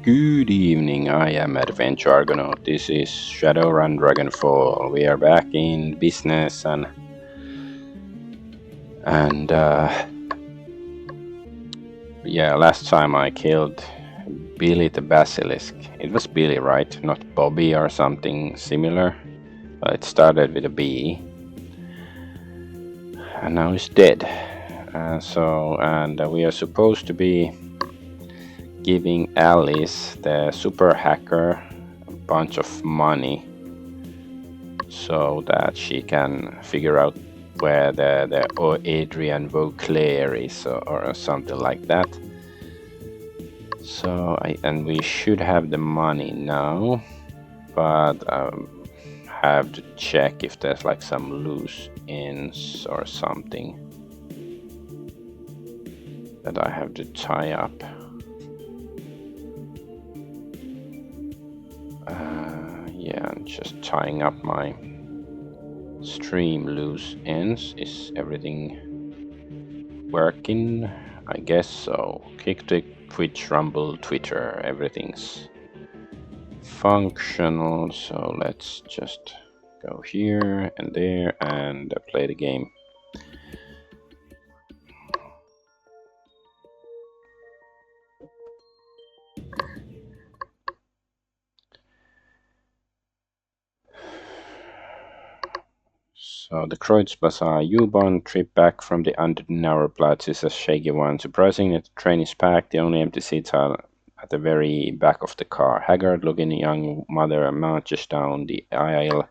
Good evening, I am Adventure Argonaut. This is Shadowrun Dragonfall. We are back in business and yeah, last time I killed Billy the Basilisk. It was Billy, right? Not Bobby or something similar. It started with a B, and now he's dead. We are supposed to be giving Alice, the super hacker, a bunch of money so that she can figure out where the Adrian Vauclair is or something like that. And we should have the money now, but have to check if there's like some loose ends or something that I have to tie up. Yeah, I'm just tying up my stream loose ends. Is everything working? I guess so. Kick, Twitch, Rumble, Twitter, everything's functional. So let's just go here and there and play the game. So the Kreuzbazar U-Bahn trip back from the Undernauerplatz is a shaky one. Surprisingly, the train is packed. The only empty seats are at the very back of the car. Haggard-looking young mother marches down the aisle,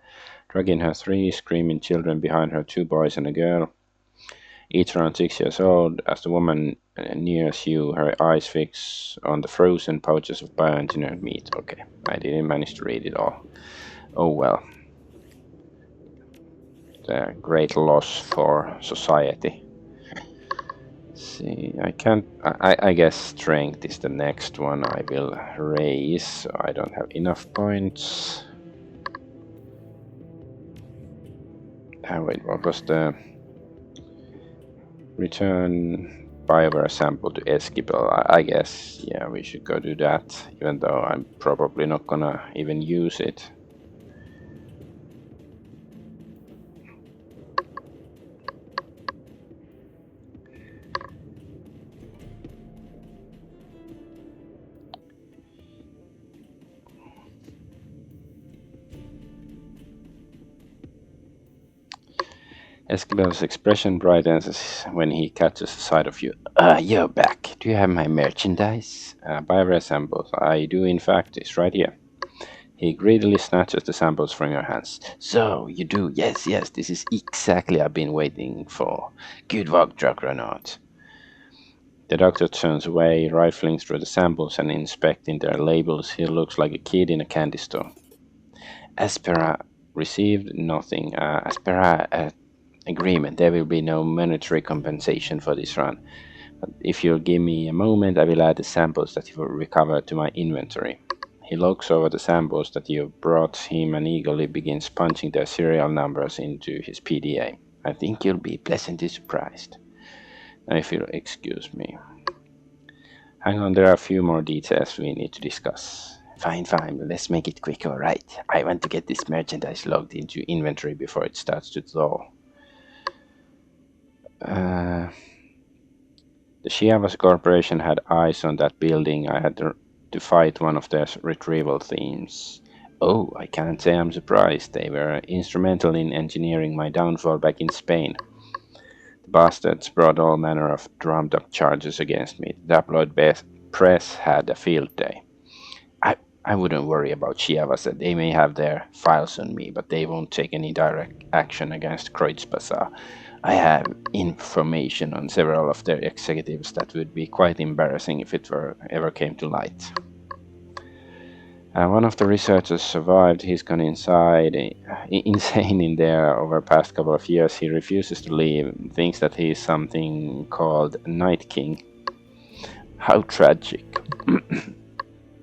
dragging her 3 screaming children behind her, 2 boys and a girl, each around 6 years old. As the woman nears you, her eyes fix on the frozen pouches of bioengineered meat. Okay, I didn't manage to read it all. Oh well. A great loss for society. See, I can't. I guess strength is the next one I will raise. So I don't have enough points. Wait, what was the return BioWare sample to Eskibel? I guess, yeah, we should go do that, even though I'm probably not gonna even use it. Eskibel's expression brightens when he catches sight of you. You're back. Do you have my merchandise? BioWare samples. I do, in fact. It's right here. He greedily snatches the samples from your hands. So, you do. Yes, this is exactly I've been waiting for. Good work, Argonaut. The doctor turns away, rifling through the samples and inspecting their labels. He looks like a kid in a candy store. Aspera received nothing. Aspera agreement. There will be no monetary compensation for this run. But if you'll give me a moment, I will add the samples that you will recover to my inventory. He looks over the samples that you brought him and eagerly begins punching their serial numbers into his PDA. I think you'll be pleasantly surprised. Now, if you'll excuse me. Hang on, there are a few more details we need to discuss. Fine, let's make it quick, alright. I want to get this merchandise logged into inventory before it starts to thaw. The Shiavas Corporation had eyes on that building. I had to fight one of their retrieval teams. Oh, I can't say I'm surprised. They were instrumental in engineering my downfall back in Spain. The bastards brought all manner of drummed-up charges against me. The tabloid press had a field day. I wouldn't worry about Shiavas. They may have their files on me, but they won't take any direct action against Kreuzbazar. I have information on several of their executives that would be quite embarrassing if it ever came to light. One of the researchers survived. He's gone insane in there over the past couple of years. He refuses to leave, thinks that he is something called Night King. How tragic.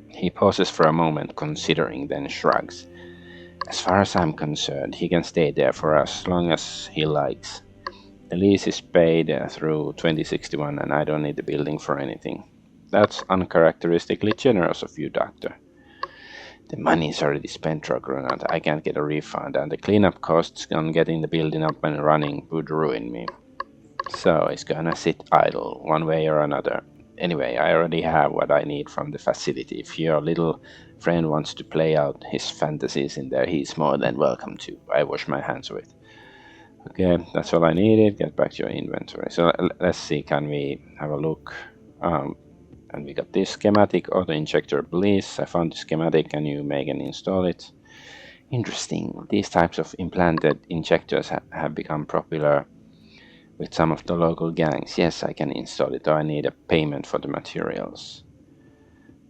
He pauses for a moment, considering, then shrugs. As far as I'm concerned, he can stay there for as long as he likes. The lease is paid through 2061 and I don't need the building for anything. That's uncharacteristically generous of you, Doctor. The money is already spent, Argonaut. I can't get a refund, and the cleanup costs on getting the building up and running would ruin me. So it's gonna sit idle, one way or another. Anyway, I already have what I need from the facility. If your little friend wants to play out his fantasies in there, he's more than welcome to. I wash my hands of it. Okay, that's all I needed. Get back to your inventory. So let's see, can we have a look? And we got this schematic auto injector bliss. I found the schematic and you make and install it. Interesting. These types of implanted injectors have become popular with some of the local gangs. Yes, I can install it, though I need a payment for the materials.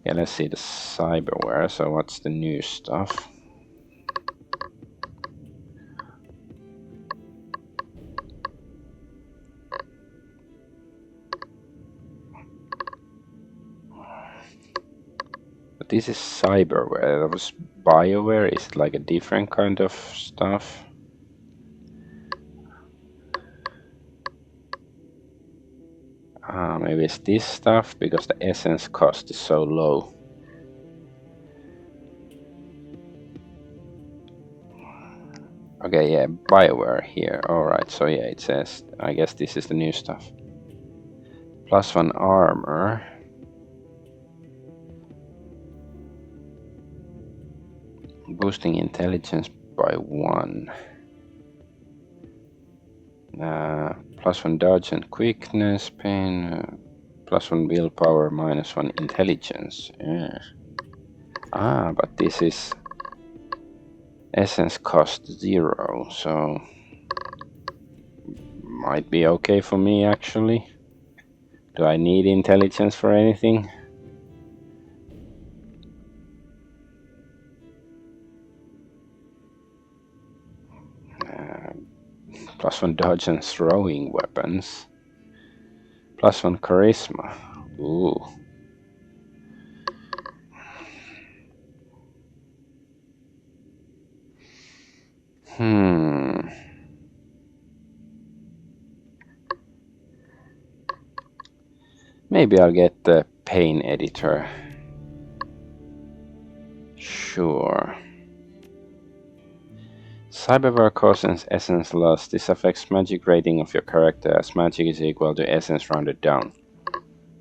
Okay, let's see the cyberware. So what's the new stuff? But this is cyberware. That was bioware. Is it like a different kind of stuff? Maybe it's this stuff because the essence cost is so low. Okay, yeah, bioware here. Alright, so yeah, it says, I guess this is the new stuff. +1 armor. Boosting intelligence by 1. +1 dodge and quickness, pain, +1 willpower, -1 intelligence. Yeah. But this is essence cost 0, so might be okay for me actually. Do I need intelligence for anything? +1 dodge and throwing weapons. +1 charisma. Ooh. Maybe I'll get the pain editor. Sure. Cyberware causes essence loss. This affects magic rating of your character as magic is equal to essence rounded down.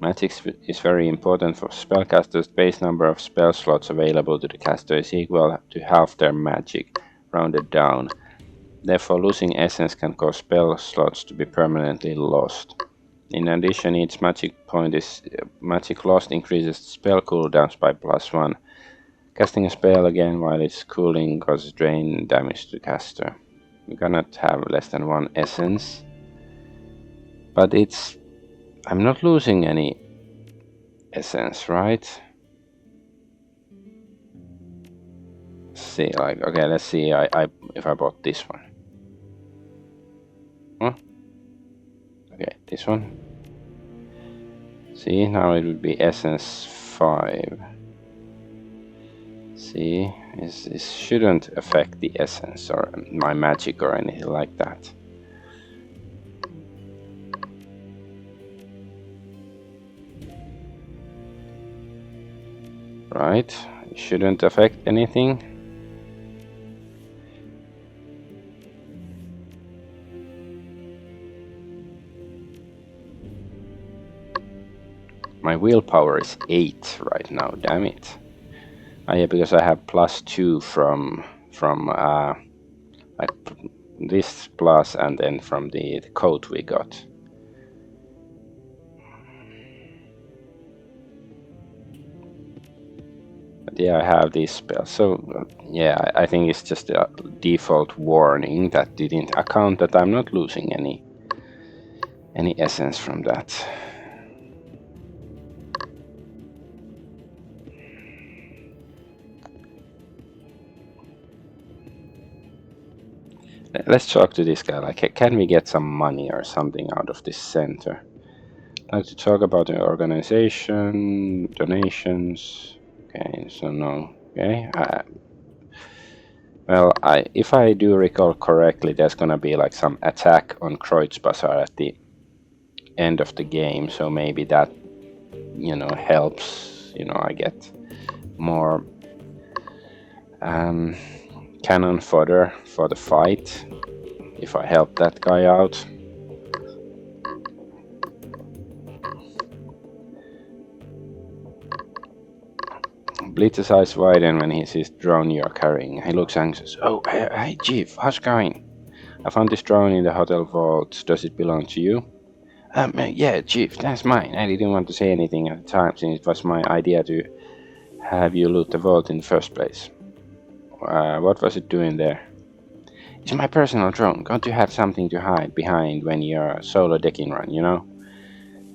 Magic is very important for spellcasters. Base number of spell slots available to the caster is equal to half their magic, rounded down. Therefore, losing essence can cause spell slots to be permanently lost. In addition, each magic lost increases spell cooldowns by +1. Casting a spell again while it's cooling causes drain damage to the caster. You cannot have less than 1 essence. But I'm not losing any essence, right? Let's see, okay, let's see if I bought this one. Huh? Okay, this one. See, now it would be essence 5. See, this shouldn't affect the essence or my magic or anything like that. Right, it shouldn't affect anything. My willpower is 8 right now, damn it. Yeah, because I have +2 from like this plus and then from the coat we got. But yeah, I have these spells. So yeah, I think it's just a default warning that didn't account that I'm not losing any essence from that. Let's talk to this guy. Like, can we get some money or something out of this center? I'd like to talk about the organization, donations. Okay, so no. Okay. Well, if I do recall correctly, there's gonna be like some attack on Kreuz Bazaar at the end of the game. So maybe that helps. I get more um, cannon fodder for the fight if I help that guy out. Blitz's eyes widen when he sees the drone you're carrying. He looks anxious. Oh, hey, Chief, how's it going? I found this drone in the hotel vault. Does it belong to you? Yeah, Chief, that's mine. I didn't want to say anything at the time since it was my idea to have you loot the vault in the first place. What was it doing there? It's my personal drone. Got to have something to hide behind when you're solo decking run.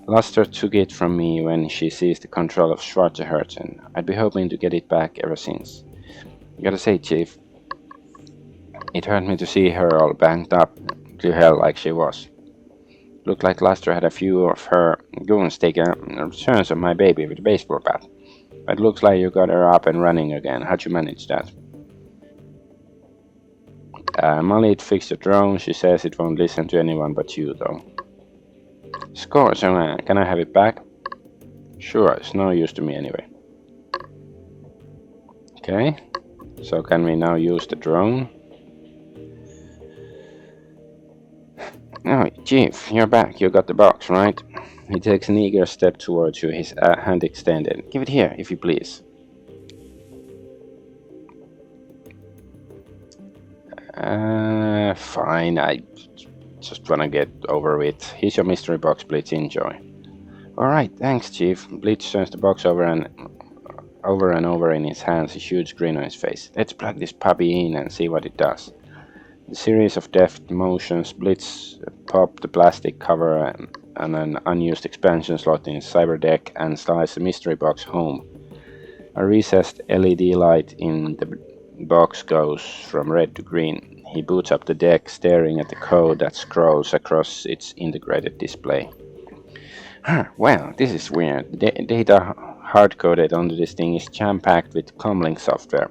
Luster took it from me when she seized the control of Schwarzenherzen. I'd be hoping to get it back ever since. Gotta say, Chief, it hurt me to see her all banged up to hell like she was. Looked like Luster had a few of her goons take turns on my baby with a baseball bat. But looks like you got her up and running again. How'd you manage that? Molly fixed the drone. She says it won't listen to anyone but you, though. Score, so can I have it back? Sure, it's no use to me anyway. Okay, so can we now use the drone? Oh, Chief, you're back. You got the box, right? He takes an eager step towards you, his hand extended. Give it here, if you please. Fine. I just wanna get over with. Here's your mystery box, Blitz. Enjoy. Alright, thanks, Chief. Blitz turns the box over and over in his hands, a huge grin on his face. Let's plug this puppy in and see what it does. The series of deft motions, Blitz popped the plastic cover and an unused expansion slot in his cyber deck and slides the mystery box home. A recessed LED light in the box goes from red to green. He boots up the deck, staring at the code that scrolls across its integrated display. Well, this is weird. Data hard-coded onto this thing is jam-packed with comlink software.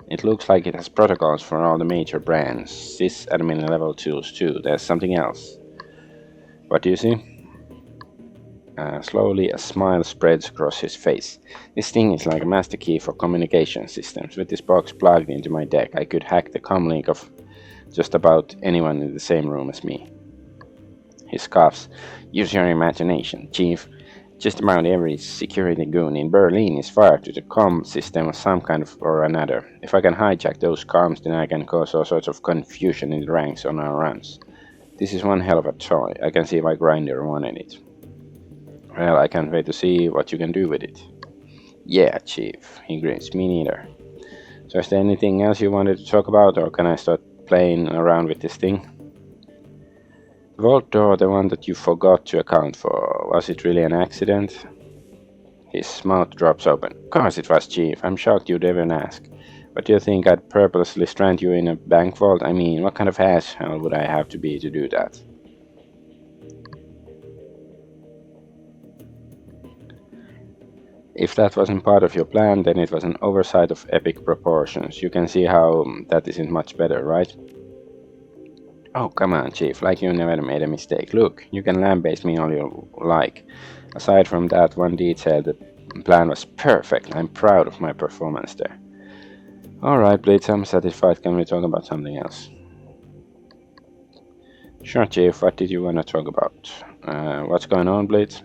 It looks like it has protocols for all the major brands, sysadmin level tools too. There's something else. What do you see? Slowly a smile spreads across his face. This thing is like a master key for communication systems. With this box plugged into my deck, I could hack the comlink of just about anyone in the same room as me. He scoffs. Use your imagination, Chief. Just about every security goon in Berlin is fired to the comm system of some kind or another. If I can hijack those comms, then I can cause all sorts of confusion in the ranks on our runs. This is one hell of a toy. I can see why Grinder wanted it. Well, I can't wait to see what you can do with it. Yeah, Chief, he grins. Me neither. So is there anything else you wanted to talk about, or can I start playing around with this thing? The vault door, the one that you forgot to account for, was it really an accident? His mouth drops open. Of course it was, Chief. I'm shocked you'd even ask. But do you think I'd purposely strand you in a bank vault? I mean, what kind of asshole would I have to be to do that? If that wasn't part of your plan, then it was an oversight of epic proportions. You can see how that isn't much better, right? Oh, come on, Chief, like you never made a mistake. Look, you can lambaste me all you like. Aside from that one detail, the plan was perfect. I'm proud of my performance there. Alright, Blitz, I'm satisfied. Can we talk about something else? Sure, Chief, what did you want to talk about? What's going on, Blitz?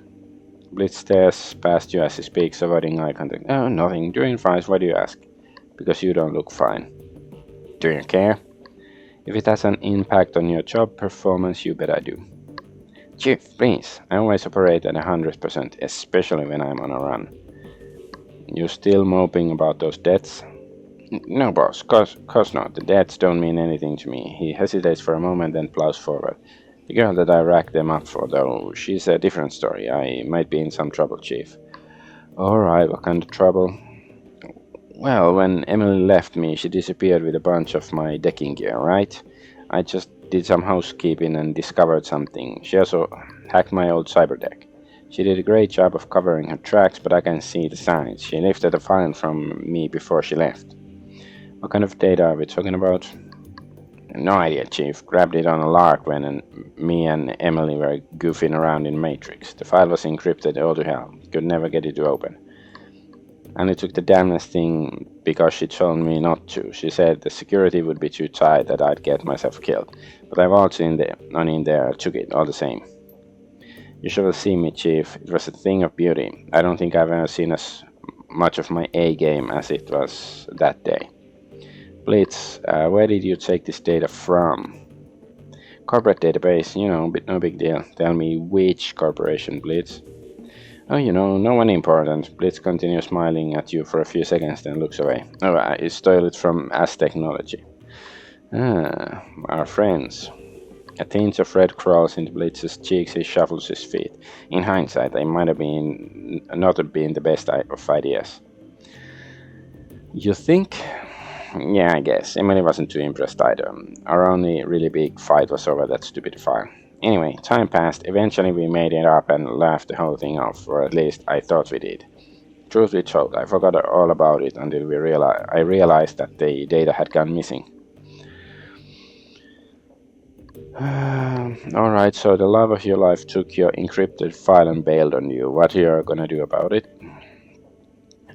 Blitz stares past you as he speaks, avoiding eye contact. Oh, nothing. Doing fine. Why do you ask? Because you don't look fine. Do you care? If it has an impact on your job performance, you bet I do. Chief, please. I always operate at 100%, especially when I'm on a run. You still moping about those debts? No, boss. Course not. The debts don't mean anything to me. He hesitates for a moment, then plows forward. The girl that I racked them up for, though, she's a different story. I might be in some trouble, Chief. Alright, what kind of trouble? Well, when Emily left me, she disappeared with a bunch of my decking gear, right? I just did some housekeeping and discovered something. She also hacked my old cyber deck. She did a great job of covering her tracks, but I can see the signs. She lifted a file from me before she left. What kind of data are we talking about? No idea, Chief. Grabbed it on a lark when me and Emily were goofing around in Matrix. The file was encrypted all to hell. Could never get it to open. And it took the damnest thing because she told me not to. She said the security would be too tight that I'd get myself killed. But I walked in there, on in there, took it all the same. You should have seen me, Chief. It was a thing of beauty. I don't think I've ever seen as much of my A game as it was that day. Blitz, where did you take this data from? Corporate database, but no big deal. Tell me which corporation, Blitz. Oh, no one important. Blitz continues smiling at you for a few seconds, then looks away. Oh, I stole it from As Technology. Ah, our friends. A tinge of red crawls into Blitz's cheeks. He shuffles his feet. In hindsight, I might have not been the best of ideas. You think? Yeah, I guess. Emily wasn't too impressed either. Our only really big fight was over that stupid file. Anyway, time passed. Eventually we made it up and laughed the whole thing off, or at least I thought we did. Truth be told, I forgot all about it until I realized that the data had gone missing. Alright, so the love of your life took your encrypted file and bailed on you. What are you gonna do about it?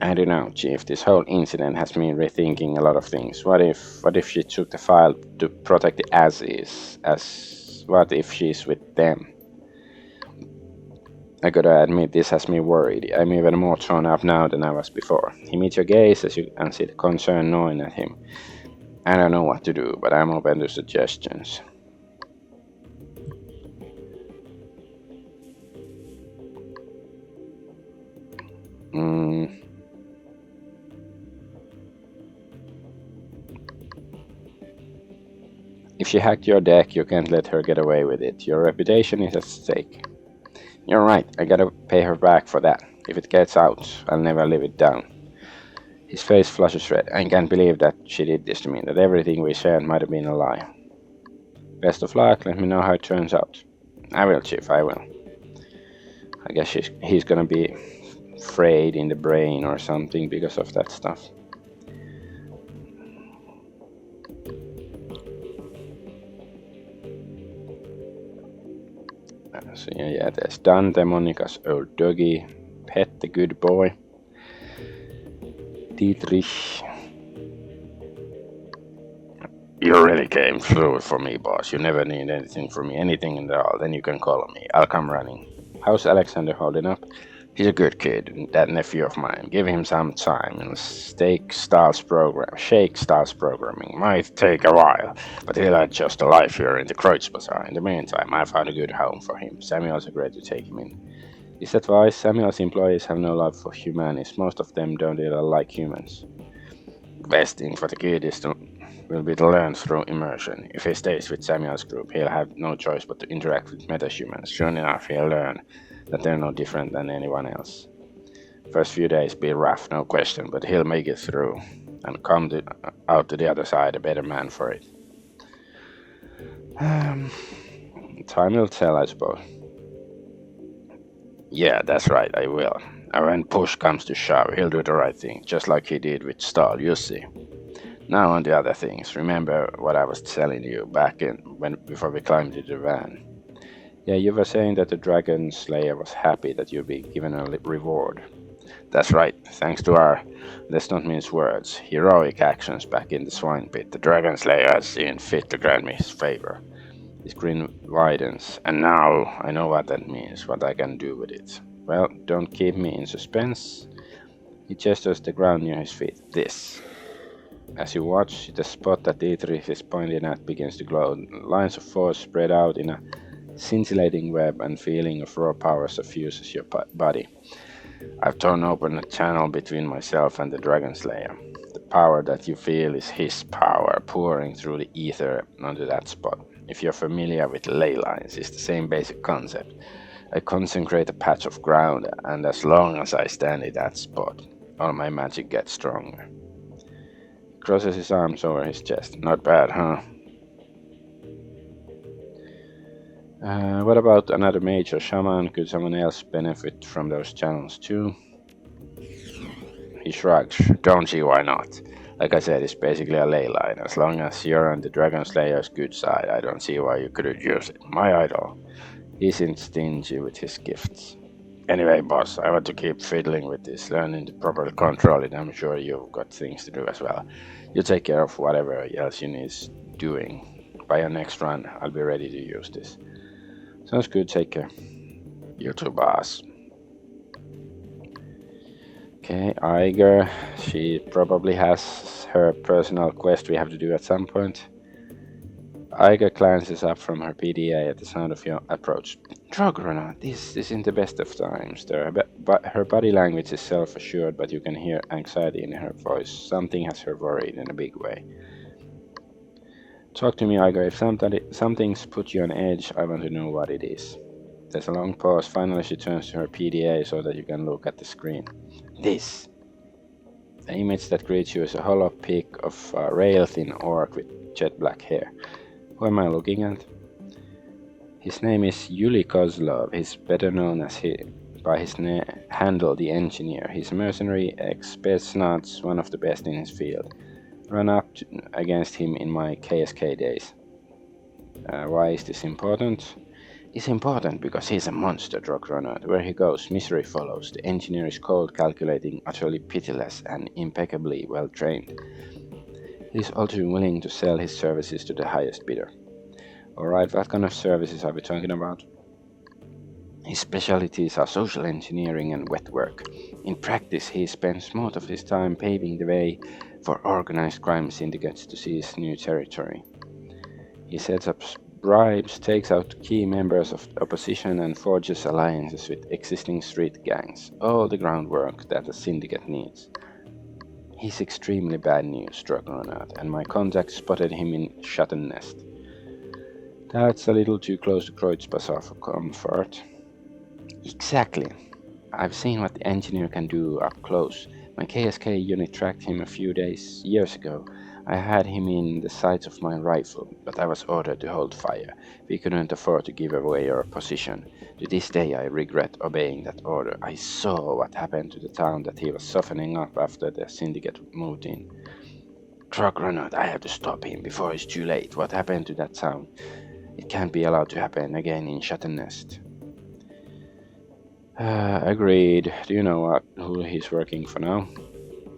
I don't know, Chief. This whole incident has me rethinking a lot of things. What if she took the file to protect the what if she's with them? I gotta admit, this has me worried. I'm even more torn up now than I was before. He meets your gaze as you and see the concern gnawing at him. I don't know what to do, but I'm open to suggestions. If she hacked your deck, you can't let her get away with it. Your reputation is at stake. You're right, I gotta pay her back for that. If it gets out, I'll never live it down. His face flushes red. I can't believe that she did this to me, that everything we shared might have been a lie. Best of luck, let me know how it turns out. I will, Chief, I will. I guess he's gonna be frayed in the brain or something because of that stuff. So yeah, there's Dante, Monica's old doggy, Pet the good boy, Dietrich. You really came through for me, boss. You never need anything from me, anything at all. Then you can call on me. I'll come running. How's Alexander holding up? He's a good kid, that nephew of mine. Give him some time. And Shake Styles programming might take a while, but he'll adjust to life here in the Kreutz Bazaar. In the meantime, I found a good home for him. Samuel's agreed to take him in. Is that why Samuel's employees have no love for humanities? Most of them don't even like humans. Best thing for the kid will be to learn through immersion. If he stays with Samuel's group, he'll have no choice but to interact with metahumans. Soon enough, he'll learn that they're no different than anyone else. First few days be rough, no question, but he'll make it through and come out to the other side a better man for it. Time will tell, I suppose. Yeah, that's right, I will. And when push comes to shove, he'll do the right thing, just like he did with Stahl, you see. Now on the other things, remember what I was telling you before we climbed into the van. Yeah, you were saying that the Dragon Slayer was happy that you'd be given a reward. That's right, thanks to our, let's not mince words, heroic actions back in the swine pit, the Dragon Slayer has seen fit to grant me his favor. His grin widens, and now I know what that means, what I can do with it. Well, don't keep me in suspense. He gestures the ground near his feet. This. As you watch, the spot that Dietrich is pointing at begins to glow. Lines of force spread out in a scintillating web, and feeling of raw power suffuses your body. I've torn open a channel between myself and the Dragon Slayer. The power that you feel is his power pouring through the ether onto that spot. If you're familiar with ley lines, it's the same basic concept. I consecrate a patch of ground, and as long as I stand in that spot, all my magic gets stronger. He crosses his arms over his chest. Not bad, huh? What about another mage or shaman? Could someone else benefit from those channels too? He shrugs. Don't see why not. Like I said, it's basically a ley line. As long as you're on the Dragon Slayer's good side, I don't see why you couldn't use it. My idol. He isn't stingy with his gifts. Anyway, boss, I want to keep fiddling with this, learning to properly control it. I'm sure you've got things to do as well. You take care of whatever else you need doing. By your next run, I'll be ready to use this. Sounds good, take care. You too, boss. Okay, Iger, she probably has her personal quest we have to do at some point. Iger glances up from her PDA at the sound of your approach. Drogonauts, this isn't the best of times. But her body language is self-assured, but you can hear anxiety in her voice. Something has her worried in a big way. Talk to me, Iger. If something's put you on edge, I want to know what it is. There's a long pause. Finally, she turns to her PDA so that you can look at the screen. This. The image that greets you is a hollow pic of a rail-thin orc with jet black hair. Who am I looking at? His name is Yuli Kozlov. He's better known by his handle, the Engineer. He's a mercenary ex-Spetsnaz, one of the best in his field. Run up against him in my KSK days. Why is this important? It's important because he's a monster, Drogonauts. Where he goes, misery follows. The Engineer is cold, calculating, utterly pitiless, and impeccably well trained. He is also willing to sell his services to the highest bidder. Alright, what kind of services are we talking about? His specialties are social engineering and wet work. In practice, he spends most of his time paving the way for organized crime syndicates to seize new territory. He sets up bribes, takes out key members of the opposition, and forges alliances with existing street gangs. All the groundwork that a syndicate needs. He's extremely bad news, Dragonaut, and my contact spotted him in Shutton Nest. That's a little too close to Kreutz Bazaar for comfort. Exactly. I've seen what the Engineer can do up close. My KSK unit tracked him a few years ago. I had him in the sights of my rifle, but I was ordered to hold fire. We couldn't afford to give away our position. To this day I regret obeying that order. I saw what happened to the town that he was softening up after the syndicate moved in. Drogonauts, I have to stop him before it's too late. What happened to that town? It can't be allowed to happen again in Shutton Nest. Agreed. Do you know who he's working for now?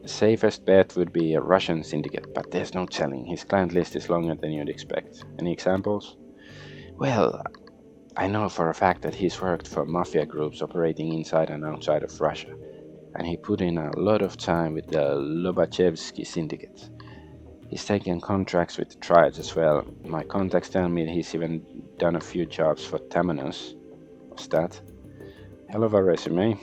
The safest bet would be a Russian syndicate, but there's no telling. His client list is longer than you'd expect. Any examples? Well, I know for a fact that he's worked for mafia groups operating inside and outside of Russia, and he put in a lot of time with the Lobachevsky syndicate. He's taken contracts with the tribes as well. My contacts tell me he's even done a few jobs for Tamanos. What's that? Hell of a resume.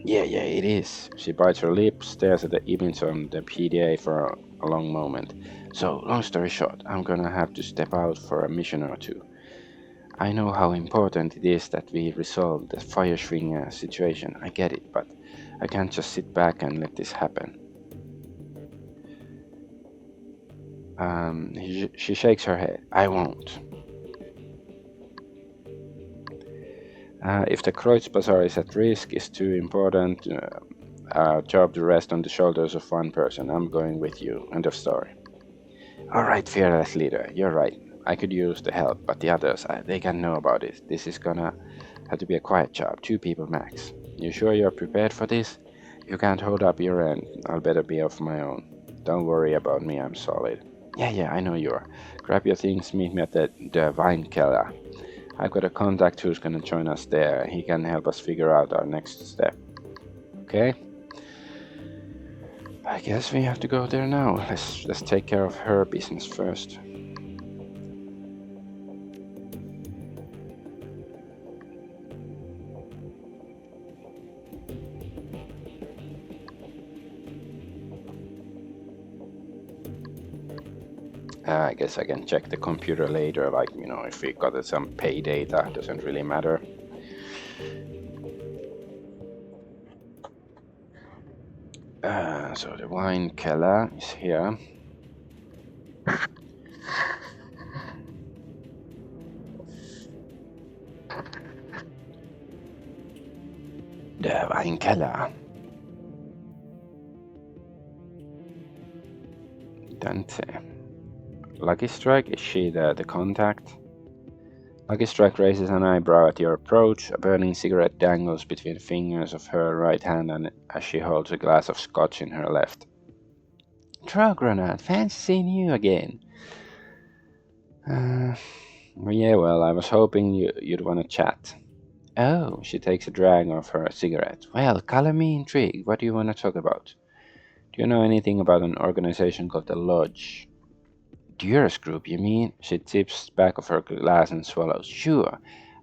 Yeah, it is. She bites her lip, stares at the image on the PDA for a long moment. So, long story short, I'm gonna have to step out for a mission or two. I know how important it is that we resolve the Firschwing situation. I get it, but I can't just sit back and let this happen. She shakes her head. I won't. If the Kreutz Bazaar is at risk, it's too important job to rest on the shoulders of one person. I'm going with you. End of story. Alright, fearless leader, you're right. I could use the help, but the others, they can know about it. This is gonna have to be a quiet job, 2 people max. You sure you're prepared for this? You can't hold up your end. I'll better be off my own. Don't worry about me, I'm solid. Yeah, I know you are. Grab your things, meet me at the Wine Keller. I've got a contact who's gonna join us there. He can help us figure out our next step. Okay? I guess we have to go there now. Let's take care of her business first. I guess I can check the computer later, like, if we got some pay data, doesn't really matter. So the wine keller is here. The wine keller. Dante. Lucky Strike, is she the contact? Lucky Strike raises an eyebrow at your approach. A burning cigarette dangles between the fingers of her right hand and as she holds a glass of scotch in her left. Argonaut, fancy seeing you again. Uh, yeah, well, I was hoping you'd want to chat. Oh, she takes a drag of her cigarette. Well, color me intrigued. What do you want to talk about? Do you know anything about an organization called the Lodge? Dearest Group, you mean? She tips back of her glass and swallows. Sure,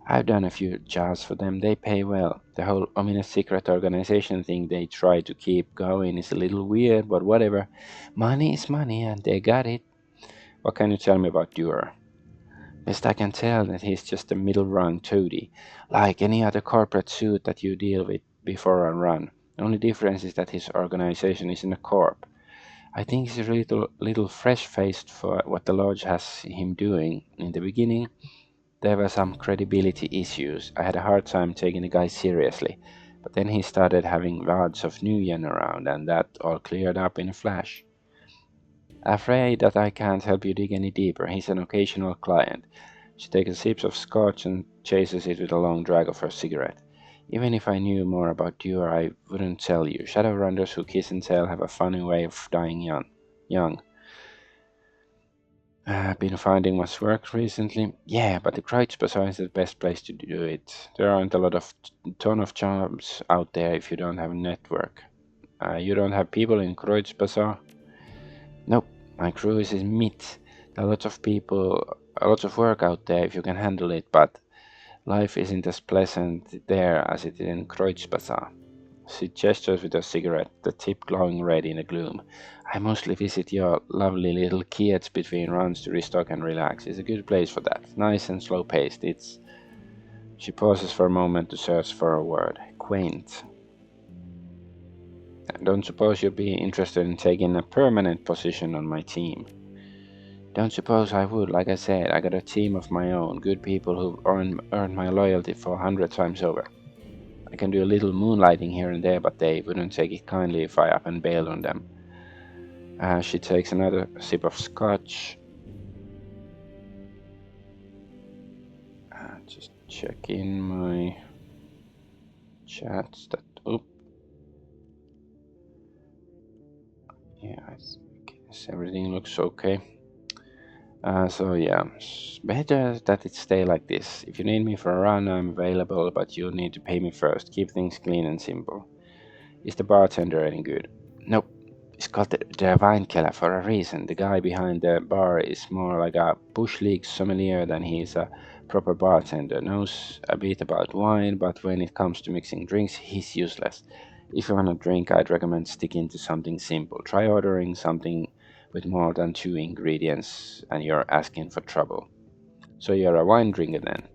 I've done a few jobs for them. They pay well. The whole ominous secret organization thing they try to keep going is a little weird, but whatever. Money is money, and they got it. What can you tell me about Duer? Best I can tell that he's just a middle-rung toady, like any other corporate suit that you deal with before a run. The only difference is that his organization isn't a corp. I think he's a little fresh-faced for what the lodge has him doing. In the beginning, there were some credibility issues. I had a hard time taking the guy seriously, but then he started having wads of new yen around, and that all cleared up in a flash. Afraid that I can't help you dig any deeper. He's an occasional client. She takes a sip of scotch and chases it with a long drag of her cigarette. Even if I knew more about you, I wouldn't tell you. Shadowrunners who kiss and tell have a funny way of dying young. I've been finding much work recently. Yeah, but the Kreuzbazaar is the best place to do it. There aren't a ton of jobs out there if you don't have a network. You don't have people in Kreuzbazaar? Nope, my crew is in meat. There are a lot of work out there if you can handle it, but life isn't as pleasant there as it is in Kreuzbazaar. She gestures with her cigarette, the tip glowing red in the gloom. I mostly visit your lovely little kiosks between runs to restock and relax. It's a good place for that. Nice and slow paced. It's. She pauses for a moment to search for a word. Quaint. I don't suppose you'd be interested in taking a permanent position on my team. Don't suppose I would. Like I said, I got a team of my own, good people who've earned my loyalty for 100 times over. I can do a little moonlighting here and there, but they wouldn't take it kindly if I up and bailed on them. She takes another sip of scotch. Just check in my chats. Yeah, I guess everything looks okay. So yeah, better that it stay like this. If you need me for a run, I'm available, but you'll need to pay me first. Keep things clean and simple. Is the bartender any good? Nope. It's called the wine killer for a reason. The guy behind the bar is more like a bush league sommelier than he is a proper bartender. Knows a bit about wine, but when it comes to mixing drinks, he's useless. If you want a drink, I'd recommend sticking to something simple. Try ordering something with more than two ingredients, and you're asking for trouble. So you're a wine drinker then?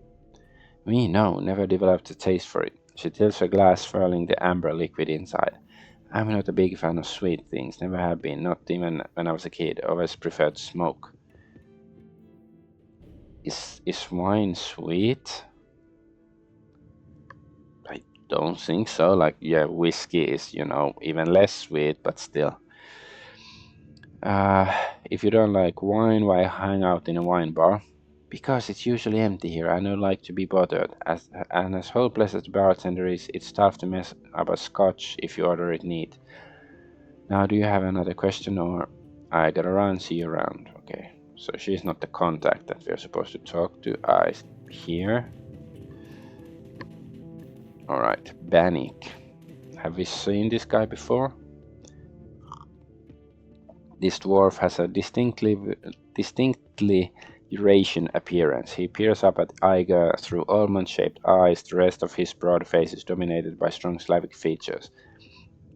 Me, no, never developed a taste for it. She tilts her glass, swirling the amber liquid inside. I'm not a big fan of sweet things, never have been, not even when I was a kid. Always preferred smoke. Is wine sweet? I don't think so. Like, yeah, whiskey is, even less sweet, but still. Uh, if you don't like wine, why hang out in a wine bar? Because it's usually empty here. I don't like to be bothered. As hopeless as the bartender is, it's tough to mess up a scotch if you order it neat. Now, do you have another question, or I gotta run? See you around. Okay, so she's not the contact that we're supposed to talk to. I here. All right, Bannick. Have we seen this guy before? This dwarf has a distinctly Eurasian appearance. He peers up at Iger through almond-shaped eyes. The rest of his broad face is dominated by strong Slavic features.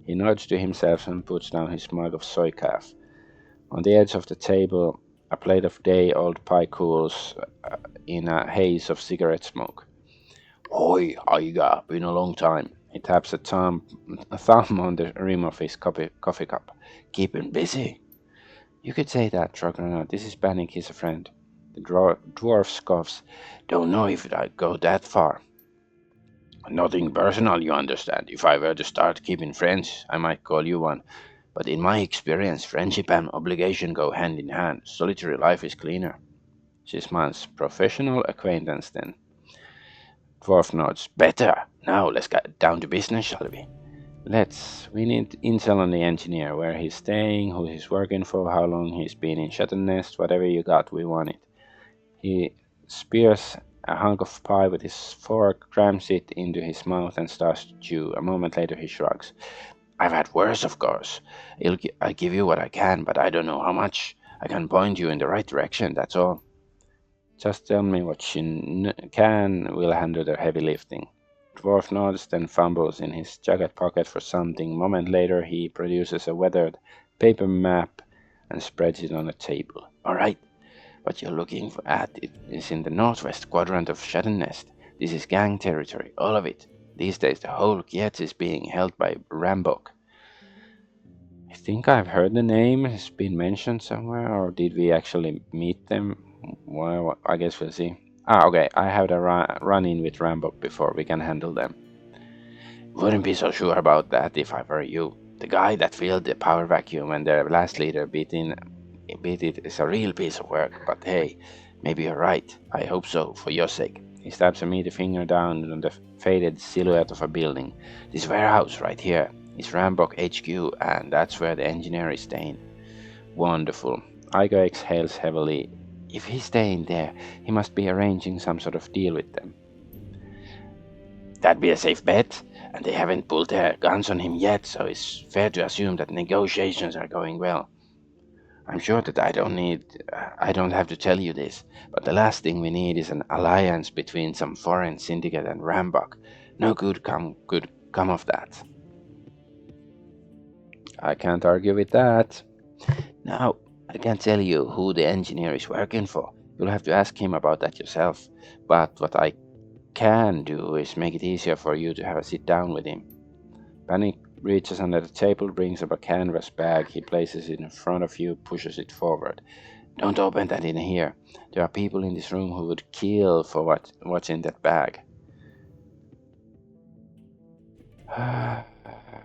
He nods to himself and puts down his mug of soy calf. On the edge of the table, a plate of day-old pie cools in a haze of cigarette smoke. Oi, Iger, been a long time. He taps a thumb on the rim of his coffee cup. Keeping busy? You could say that, Trogonaut. This is Bannick, he's a friend. The dwarf scoffs. Don't know if I'd go that far. Nothing personal, you understand. If I were to start keeping friends, I might call you one. But in my experience, friendship and obligation go hand in hand. Solitary life is cleaner. She smiles. Professional acquaintance then. Dwarf nods. Better. Now let's get down to business, shall we? Let's. We need intel on the engineer, where he's staying, who he's working for, how long he's been in Shuttle Nest, whatever you got, we want it. He spears a hunk of pie with his fork, crams it into his mouth, and starts to chew. A moment later, he shrugs. I've had worse, of course. I'll give you what I can, but I don't know how much. I can point you in the right direction, that's all. Just tell me what you can, we'll handle the heavy lifting. Dwarf nods, then fumbles in his jacket pocket for something. A moment later, he produces a weathered paper map and spreads it on the table. All right, what you're looking at is in the northwest quadrant of Shadow Nest. This is gang territory, all of it. These days, the whole Kietz is being held by Rambok. I think I've heard the name. It's been mentioned somewhere, or did we actually meet them? Well, I guess we'll see. Okay. I had a run-in with Rambok before. We can handle them. Wouldn't be so sure about that if I were you. The guy that filled the power vacuum when their last leader beat it is a real piece of work. But hey, maybe you're right. I hope so, for your sake. He stabs a meaty finger down on the faded silhouette of a building. This warehouse right here is Rambok HQ, and that's where the engineer is staying. Wonderful. Igo exhales heavily. If he's staying there, he must be arranging some sort of deal with them. That'd be a safe bet, and they haven't pulled their guns on him yet, so it's fair to assume that negotiations are going well. I'm sure that I don't have to tell you this, but the last thing we need is an alliance between some foreign syndicate and Rambok. No good could come of that. I can't argue with that. Now, I can't tell you who the engineer is working for. You'll have to ask him about that yourself. But what I can do is make it easier for you to have a sit down with him. Panic reaches under the table, brings up a canvas bag. He places it in front of you, pushes it forward. Don't open that in here. There are people in this room who would kill for what's in that bag.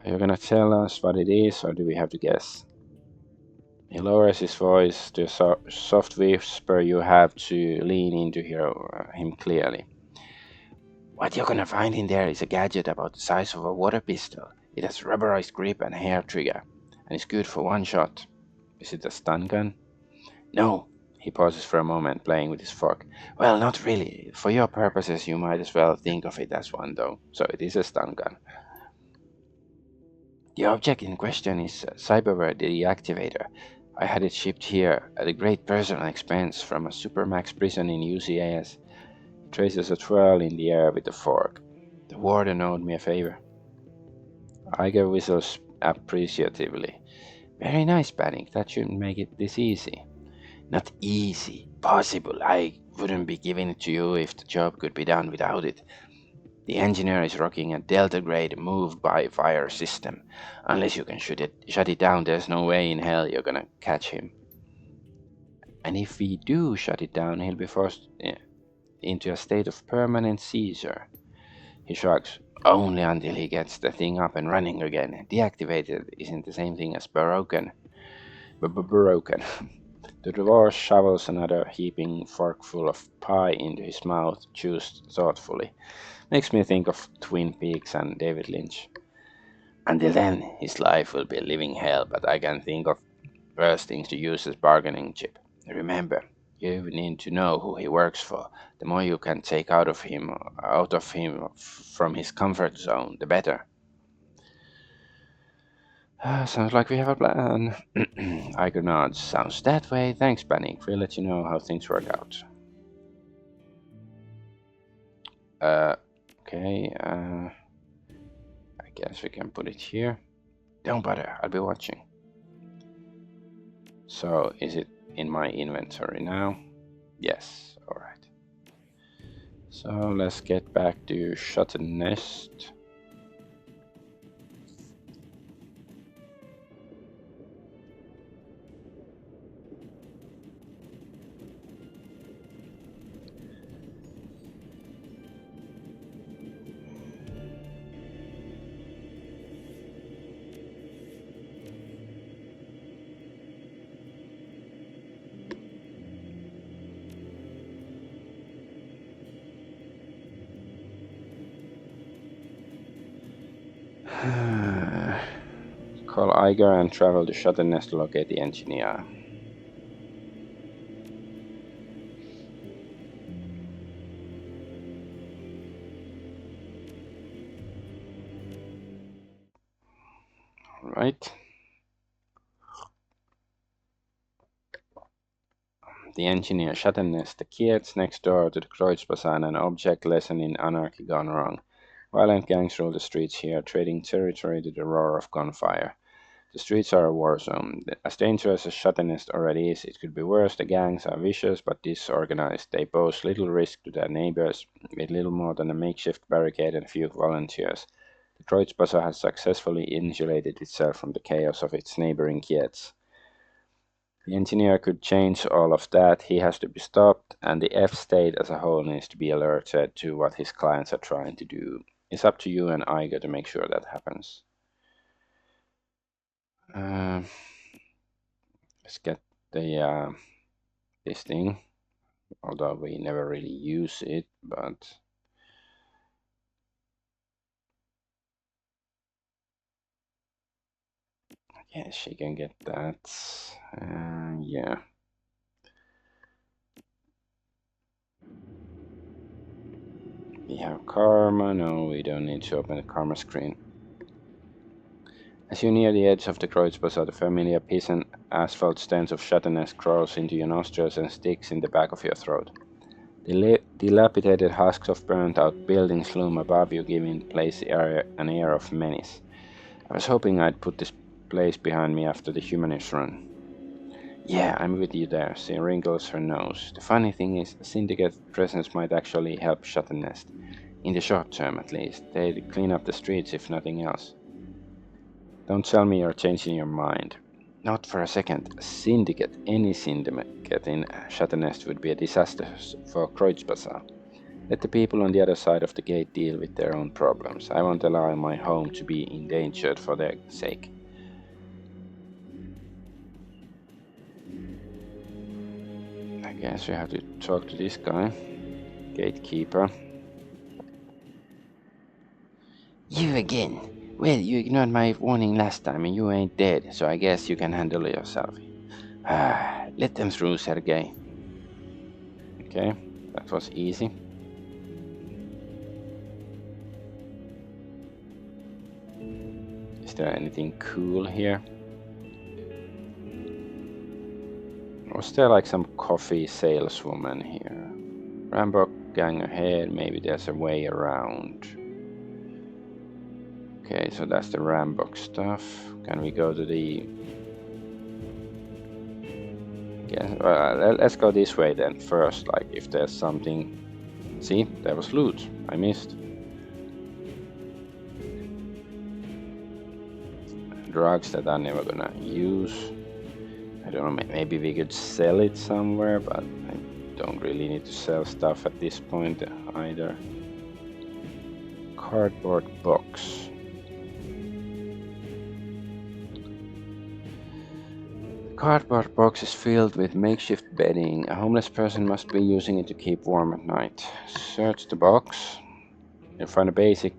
You're gonna tell us what it is, or do we have to guess? He lowers his voice to a soft whisper. You have to lean in to hear him clearly. What you're gonna find in there is a gadget about the size of a water pistol. It has rubberized grip and hair trigger, and it's good for one shot. Is it a stun gun? No. He pauses for a moment, playing with his fork. Well, not really. For your purposes, you might as well think of it as one, though. So it is a stun gun. The object in question is Cyberware Deactivator. I had it shipped here at a great personal expense from a Supermax prison in UCAS. He traces a twirl in the air with the fork. The warden owed me a favor. Iger whistles appreciatively. Very nice, Panic. That shouldn't make it this easy. Not easy. Possible. I wouldn't be giving it to you if the job could be done without it. The engineer is rocking a Delta-grade move-by-fire system. Unless you can shut it down, there's no way in hell you're gonna catch him. And if we do shut it down, he'll be forced into a state of permanent seizure. He shrugs. Only until he gets the thing up and running again. Deactivated isn't the same thing as broken. Broken. The dwarf shovels another heaping forkful of pie into his mouth, chews thoughtfully. Makes me think of Twin Peaks and David Lynch. Until then, his life will be a living hell, but I can think of worse things to use as bargaining chip. Remember, you need to know who he works for. The more you can take out of him from his comfort zone, the better. Sounds like we have a plan. Argonaut sounds that way. Thanks, Panic. We'll let you know how things work out. Okay. I guess we can put it here. Don't bother. I'll be watching. So, is it in my inventory now? Yes. All right. So let's get back to Shuttle Nest. Call Iger and travel to Shuttle Nest to locate the engineer. Alright. The engineer Shuttle Nest, the kids next door to the Kreuzbahn, an object lesson in anarchy gone wrong. Violent gangs rule the streets here, trading territory to the roar of gunfire. The streets are a war zone. As dangerous as Shuttle-Nest already is, it could be worse. The gangs are vicious but disorganized. They pose little risk to their neighbors, with little more than a makeshift barricade and a few volunteers. The Kreuzbazar has successfully insulated itself from the chaos of its neighboring Kiets. The engineer could change all of that. He has to be stopped, and the F-state as a whole needs to be alerted to what his clients are trying to do. It's up to you and Iger to make sure that happens. Let's get the this thing, although we never really use it, but yeah, she can get that. Yeah. We have karma. No, we don't need to open the karma screen. As you near the edge of the Kreuzbazar, the familiar peasant asphalt stench of Chateauneuf crawls into your nostrils and sticks in the back of your throat. The dilapidated husks of burnt-out buildings loom above you, giving the place an air of menace. I was hoping I'd put this place behind me after the humanist run. Yeah, I'm with you there. She wrinkles her nose. The funny thing is, Syndicate presence might actually help shut the nest. In the short term, at least. They'd clean up the streets if nothing else. Don't tell me you're changing your mind. Not for a second. Syndicate, any syndicate in Shaternest would be a disaster for Kreuzbazar. Let the people on the other side of the gate deal with their own problems. I won't allow my home to be endangered for their sake. I guess we have to talk to this guy. Gatekeeper. You again. Well, you ignored my warning last time and you ain't dead, so I guess you can handle it yourself. Let them through, Sergei. Okay, that was easy. Is there anything cool here? Was there like some coffee saleswoman here? Rambo gang ahead, maybe there's a way around. Okay, so that's the Rambo stuff. Can we go to the... Yeah, let's go this way then first, like if there's something... See, there was loot. I missed. Drugs that I'm never gonna use. I don't know, maybe we could sell it somewhere, but I don't really need to sell stuff at this point either. Cardboard box. The cardboard box is filled with makeshift bedding. A homeless person must be using it to keep warm at night. Search the box. You'll find a basic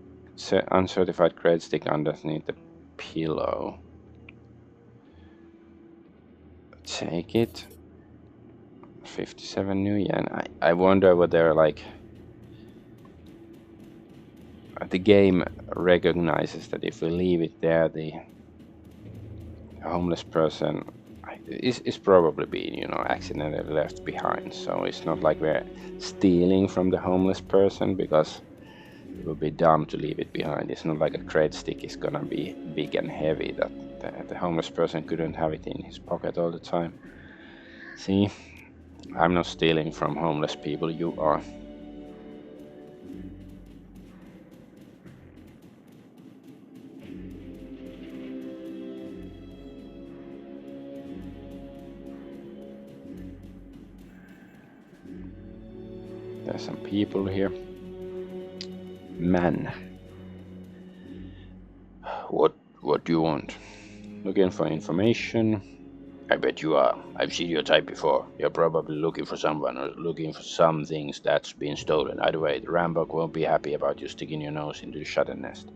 uncertified grade stick underneath the pillow. Take it. 57 new yen. I wonder whether like the game recognizes that if we leave it there, the homeless person is probably being, you know, accidentally left behind. So it's not like we're stealing from the homeless person, because it would be dumb to leave it behind. It's not like a crate stick is gonna be big and heavy that the homeless person couldn't have it in his pocket all the time. See, I'm not stealing from homeless people, you are. There's some people here. Man. What do you want? Looking for information? I bet you are. I've seen your type before. You're probably looking for someone or looking for some things that's been stolen. Either way, the Rambok won't be happy about you sticking your nose into the Shuttle Nest.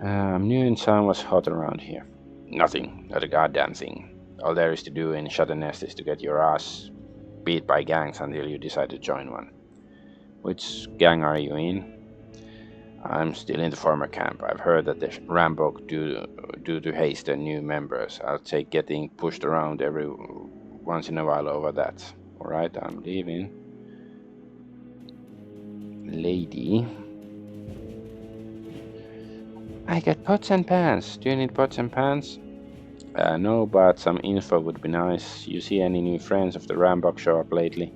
I'm new in town. What's hot around here? Nothing. Not a goddamn thing. All there is to do in Shadowrun is to get your ass beat by gangs until you decide to join one. Which gang are you in? I'm still in the former camp. I've heard that the Rambo due to haste the new members. I'll take getting pushed around every once in a while over that. Alright, I'm leaving. Lady. I got pots and pans. Do you need pots and pans? No, but some info would be nice. You see any new friends of the Rambo show up lately?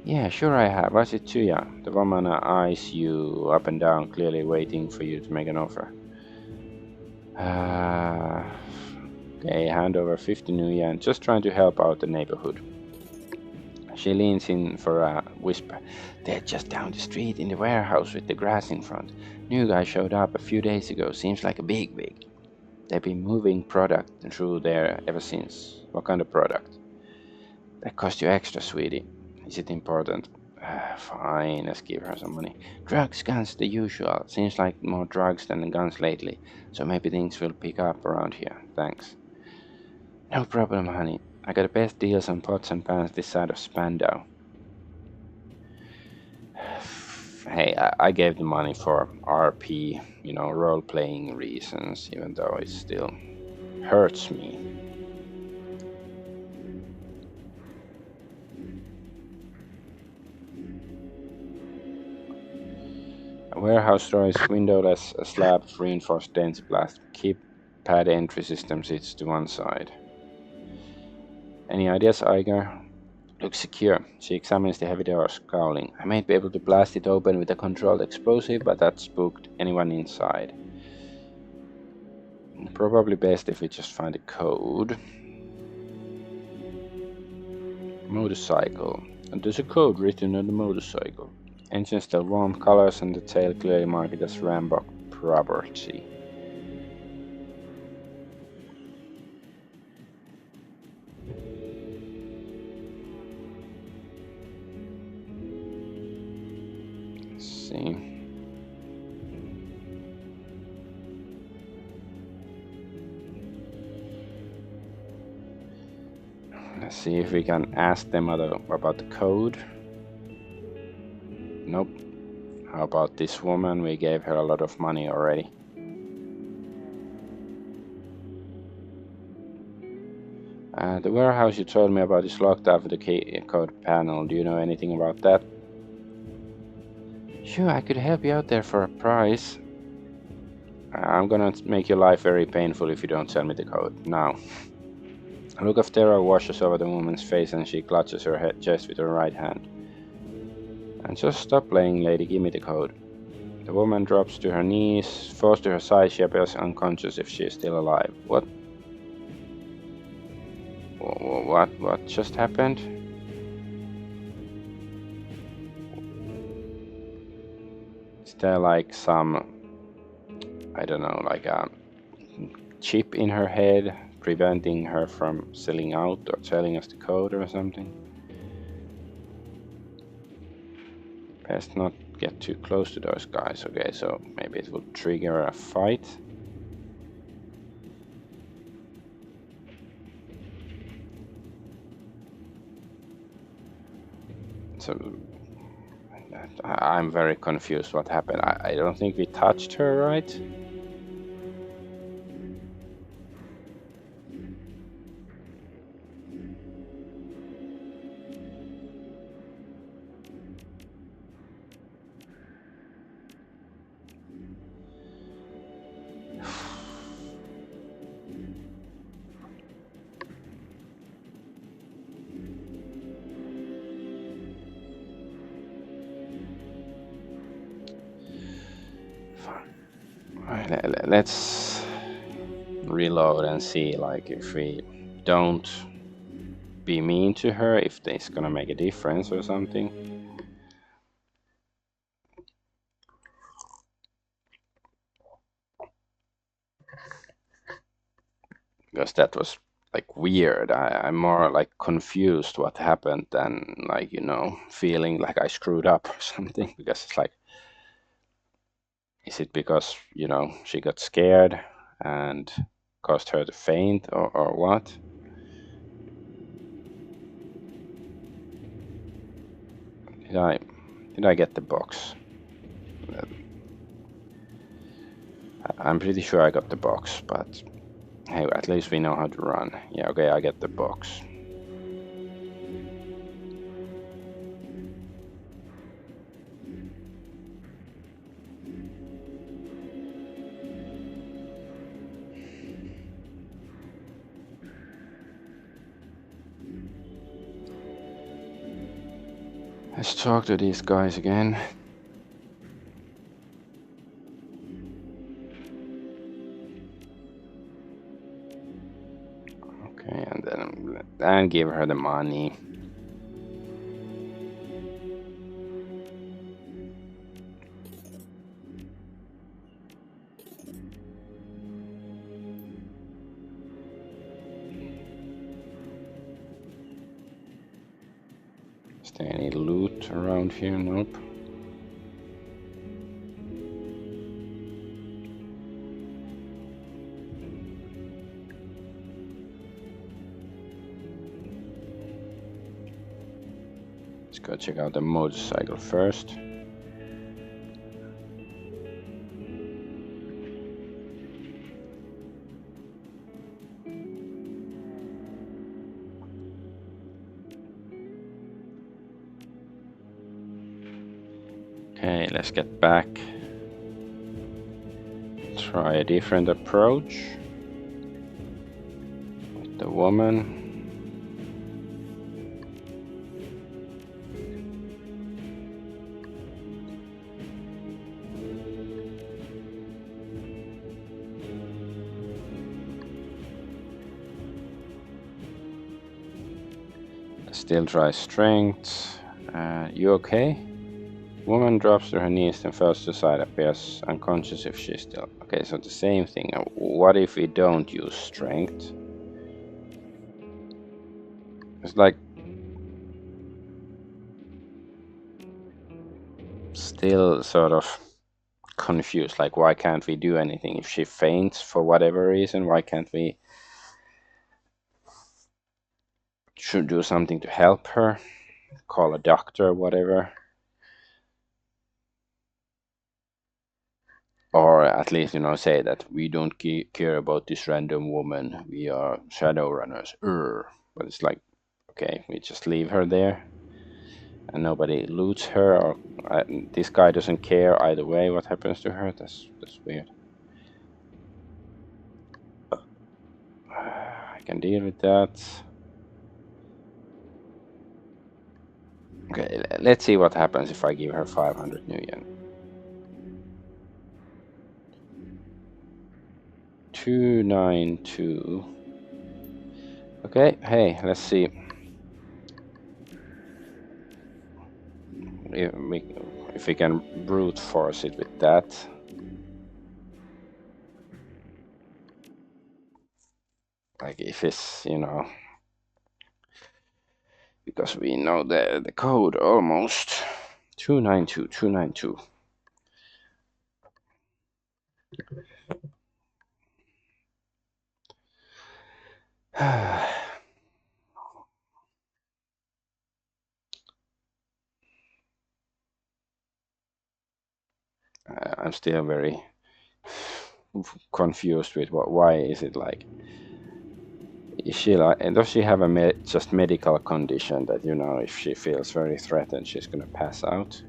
Yeah, sure I have. What's it to ya? The woman eyes you up and down, clearly waiting for you to make an offer. Uh, okay, hand over 50 new yen. Just trying to help out the neighborhood. She leans in for a whisper. They're just down the street in the warehouse with the grass in front. New guy showed up a few days ago. Seems like a big. They've been moving product through there ever since. What kind of product? That cost you extra, sweetie. Is it important? Fine, let's give her some money. Drugs, guns, the usual. Seems like more drugs than guns lately, so maybe things will pick up around here. Thanks. No problem, honey. I got the best deals on pots and pans this side of Spandau. Hey, I gave the money for RP, role-playing reasons, even though it still hurts me. A warehouse door is windowless, a slab of reinforced dense blast. Keypad entry system sits to one side. Any ideas, Iger? Looks secure. She examines the heavy door, scowling. I might be able to blast it open with a controlled explosive, but that spooked anyone inside. Probably best if we just find a code. Motorcycle. And there's a code written on the motorcycle. Engine still warm, colors and the tail clearly marked as Rambo property. Let's see. Let's see if we can ask them about the code. Nope. How about this woman? We gave her a lot of money already. The warehouse you told me about is locked up with the key code panel. Do you know anything about that? Sure, I could help you out there for a price. I'm gonna make your life very painful if you don't tell me the code now. A look of terror washes over the woman's face and she clutches her chest with her right hand. And just stop playing, lady, give me the code. The woman drops to her knees, falls to her side, she appears unconscious if she is still alive. What just happened? Is there like some, I don't know, like a chip in her head preventing her from selling out or telling us the code or something? Best not get too close to those guys. Okay, so maybe it will trigger a fight. So I'm very confused what happened. I don't think we touched her, right? Let's reload and see, like, if we don't be mean to her, if it's gonna make a difference or something. Because that was like weird. I'm more like confused what happened than like, feeling like I screwed up or something. Because it's like, Is it because, she got scared and caused her to faint, or what? Did I get the box? I'm pretty sure I got the box, but hey, at least we know how to run. Yeah, okay, I get the box. Let's talk to these guys again. Okay, and then give her the money. Is there any loot around here? Nope. Let's go check out the motorcycle first. Okay, let's get back. Try a different approach with the woman. Still try strength. You okay? Woman drops to her knees, then falls to the side, appears unconscious if she's still. Okay, so the same thing. What if we don't use strength? It's like still sort of confused. Like, why can't we do anything if she faints for whatever reason? Why can't we should do something to help her? Call a doctor, whatever. Or at least, say that we don't care about this random woman. We are Shadowrunners. But it's like, okay, we just leave her there. And nobody loots her, or this guy doesn't care either way what happens to her. That's weird. I can deal with that. Okay, let's see what happens if I give her 500 new yen. 292. Okay, hey, let's see if we can brute force it with that. Like if it's, because we know the code almost. 292, 292. I'm still very confused with why is it like, is she like, and does she have a just medical condition that, if she feels very threatened she's gonna pass out?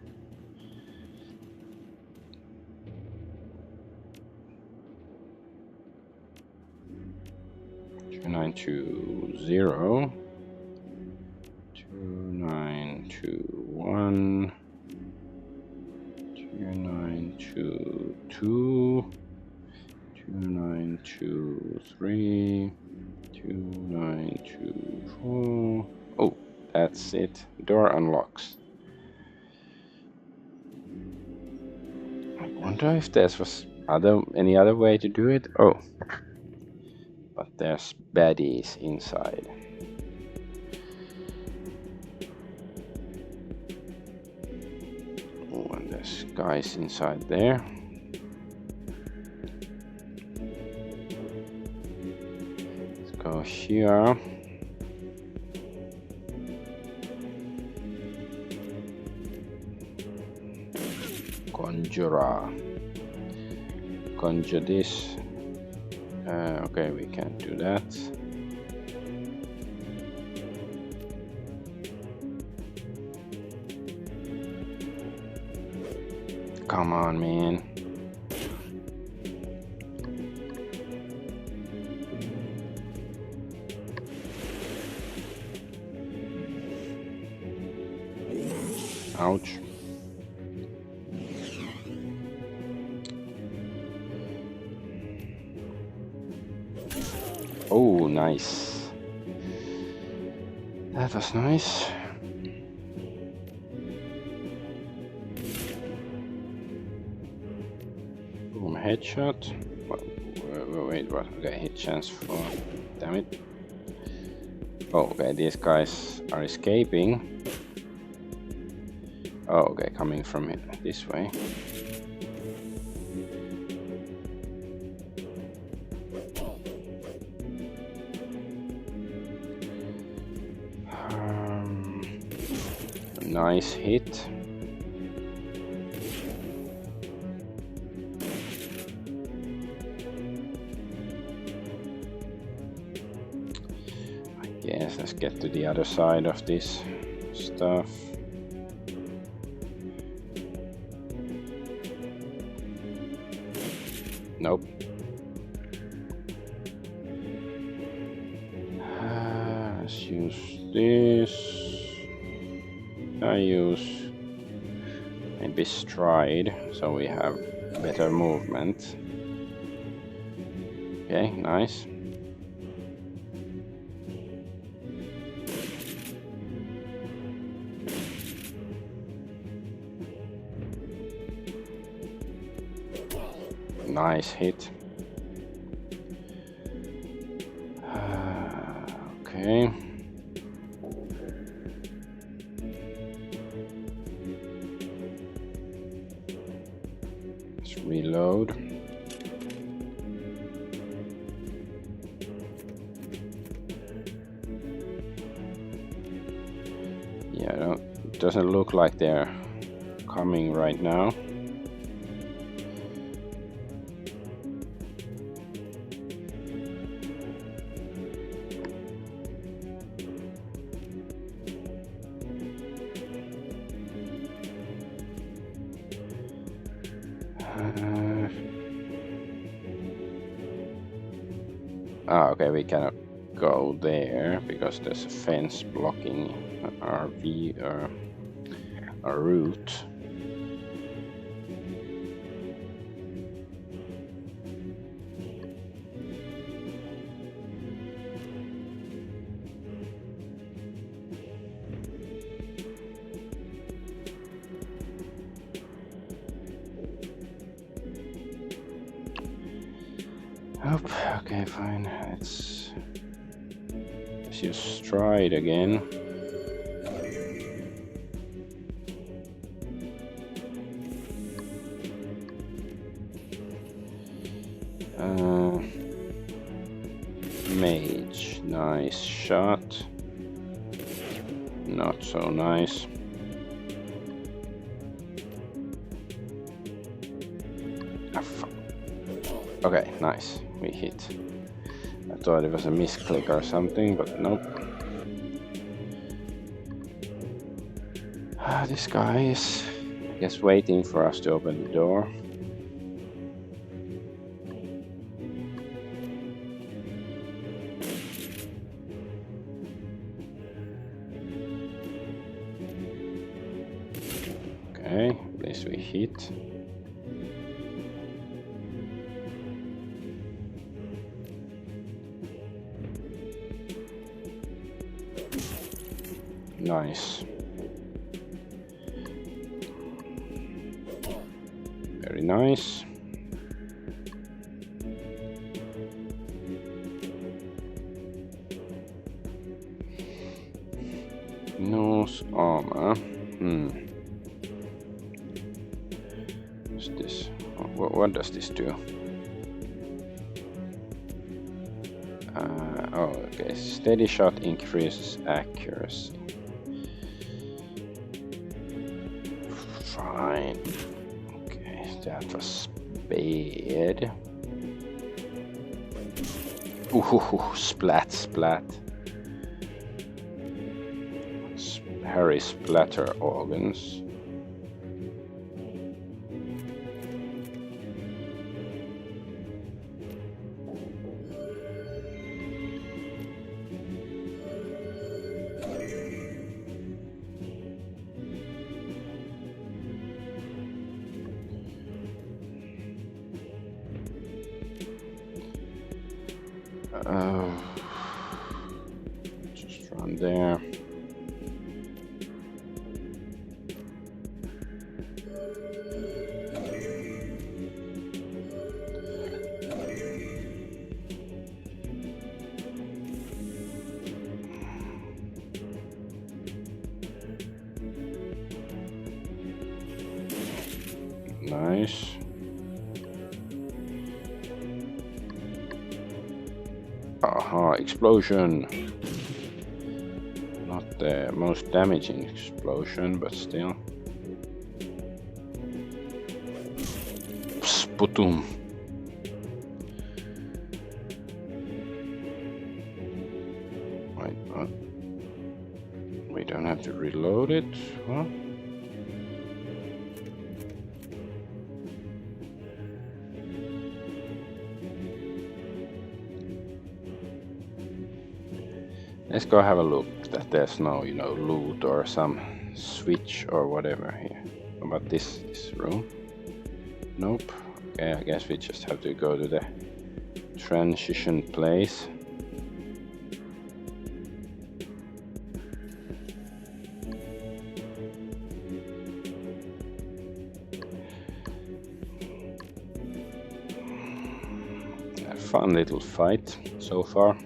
Two 2921 2922 2923 2924. Oh, that's it. Door unlocks. I wonder if there was any other way to do it. Oh, but there's baddies inside. Oh, and there's guys inside there. go here. Conjure this. Okay, we can't do that. Come on, man. Ouch. Oh, nice. That was nice. Boom, headshot. Wait, what? Okay, hit chance for. Damn it. Oh, okay, these guys are escaping. Oh, okay, coming from this way. Nice hit. I guess let's get to the other side of this stuff. Nope. Let's use this. I use maybe stride, so we have better movement. Okay, nice. Nice hit. Okay. Let's reload. Yeah, it doesn't look like they're coming right now. Okay, we cannot go there because there's a fence blocking our route. Nope. Okay, fine. Let's use stride again. Mage, nice shot. Not so nice. Okay, nice. We hit. I thought it was a misclick or something, but nope. This guy is, I guess, waiting for us to open the door. Okay, at least we hit. Nice. Very nice. Nose armor. What's this? What does this do? Oh, okay. Steady shot increases accuracy. Fine. Okay, that was bad. Ooh, splat, splat. Harry splatter organs. Just run there. Nice. Aha, explosion. Not the most damaging explosion, but still. Sputum. Wait, what? We don't have to reload it, huh? Let's go have a look that there's no, loot or some switch or whatever here. How about this room? Nope. Okay, I guess we just have to go to the transition place. A fun little fight so far.